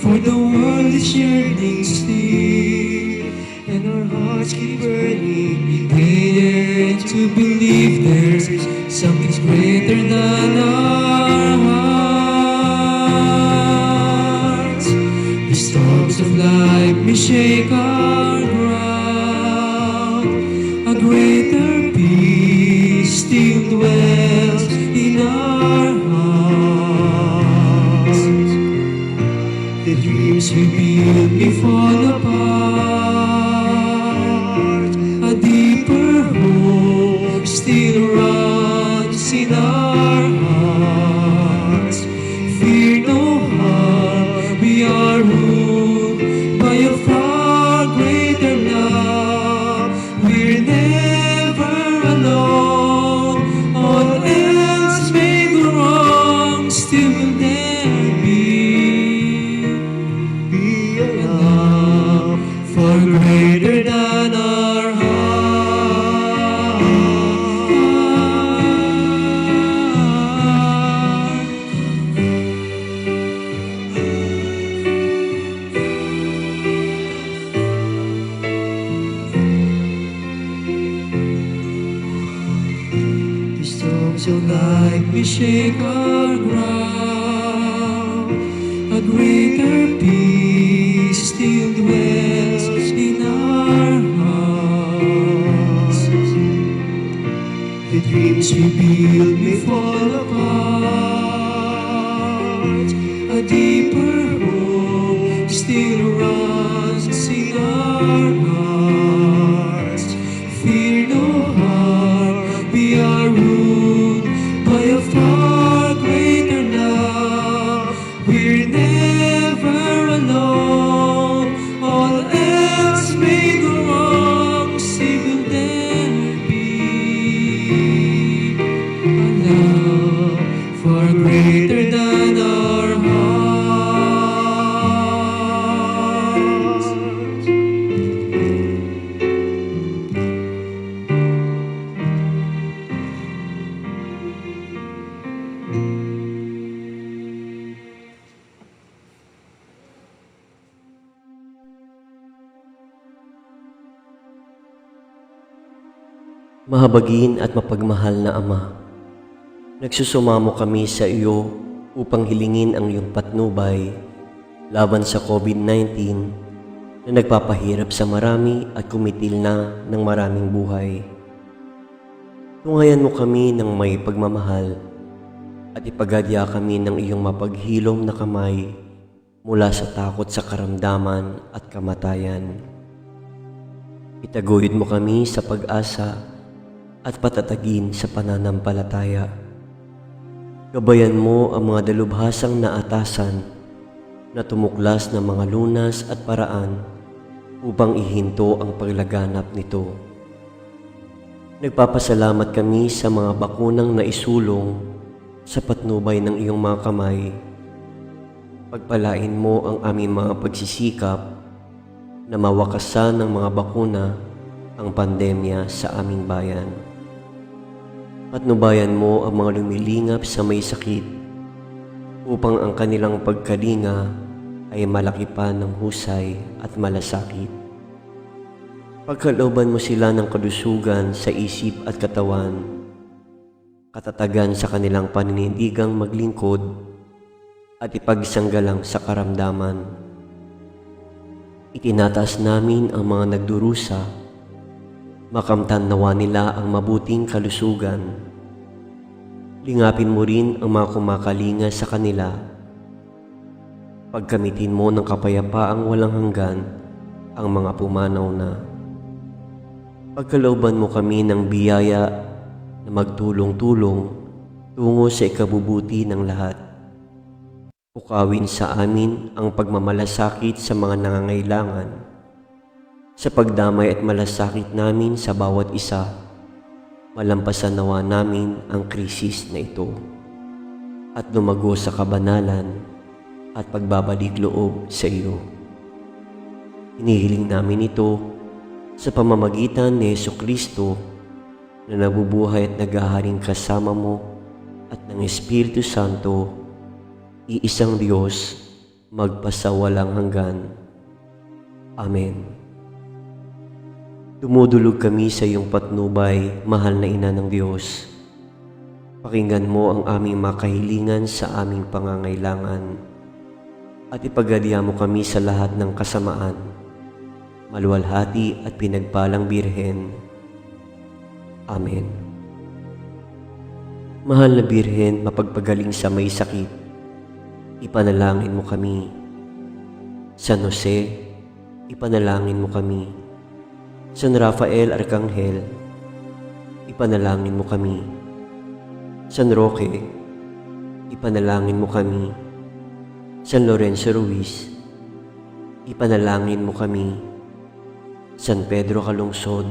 For the world is yearning still, and our hearts keep burning. Dare to believe there's something greater than our hearts. The storms of life may shake our ground. A greater peace still dwells in our hearts. The dreams we build may fall apart. A deeper hope still runs in our hearts. Fear no harm, we are ruled by a far greater love. We're never alone. All else may go wrong, still will there be a love far greater than our heart. The storms of life may shake our ground. A greater peace still dwells in our hearts. The dreams we build may fall apart. A deeper hope still runs in our hearts. Fear no harm, we are ruled by a far greater love. We're never alone. All else may go wrong, still will there be a love far greater than our hearts. Mahabagin at mapagmahal na Ama, nagsusumamo kami sa iyo upang hilingin ang iyong patnubay laban sa COVID-19 na nagpapahirap sa marami at kumitil na ng maraming buhay. Tungayan mo kami ng may pagmamahal at ipagadya kami ng iyong mapaghilom na kamay mula sa takot sa karamdaman at kamatayan. Itaguyod mo kami sa pag-asa at patatagin sa pananampalataya. Gabayan mo ang mga dalubhasang naatasan na tumuklas ng mga lunas at paraan upang ihinto ang paglaganap nito. Nagpapasalamat kami sa mga bakunang naisulong sa patnubay ng iyong mga kamay. Pagpalain mo ang aming mga pagsisikap na mawakasan ng mga bakuna ang pandemya sa aming bayan. Patnubayan mo ang mga lumilingap sa may sakit upang ang kanilang pagkalinga ay malaki pa ng husay at malasakit. Pagkalooban mo sila ng kalusugan sa isip at katawan katatagan sa kanilang paninindigang maglingkod, at ipagsanggalang sa karamdaman. Itinataas namin ang mga nagdurusa, makamtan nawa nila ang mabuting kalusugan. Lingapin mo rin ang mga kumakalinga sa kanila. Pagkamitin mo ng kapayapaang walang hanggan ang mga pumanaw na. Pagkalooban mo kami ng biyaya na magtulong-tulong tungo sa ikabubuti ng lahat. Pukawin sa amin ang pagmamalasakit sa mga nangangailangan. Sa pagdamay at malasakit namin sa bawat isa, malampasan nawa namin ang krisis na ito at lumago sa kabanalan at pagbabalik loob sa iyo. Hinihiling namin ito sa pamamagitan ni Jesucristo na nabubuhay at naghaharing kasama mo at ng Espiritu Santo, iisang Diyos, magpasawalang hanggan. Amen. Dumudulog kami sa iyong patnubay, mahal na Ina ng Diyos. Pakinggan mo ang aming makahilingan sa aming pangangailangan at ipagalya mo kami sa lahat ng kasamaan, maluwalhati at pinagpalang Birhen. Amen. Mahal na Birhen, mapagpagaling sa may sakit, ipanalangin mo kami. San Jose, ipanalangin mo kami. San Rafael Arcangel, ipanalangin mo kami. San Roque, ipanalangin mo kami. San Lorenzo Ruiz, ipanalangin mo kami. San Pedro Calungsod,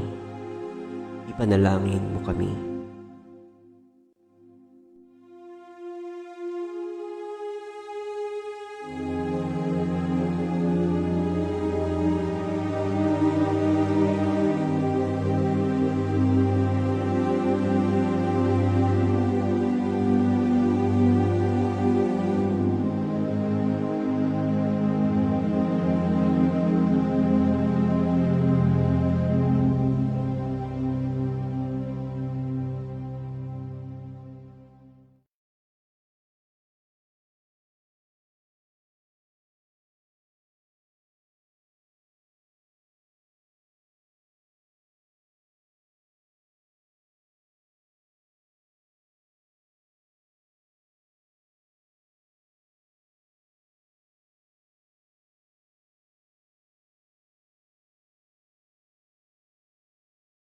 ipanalangin mo kami.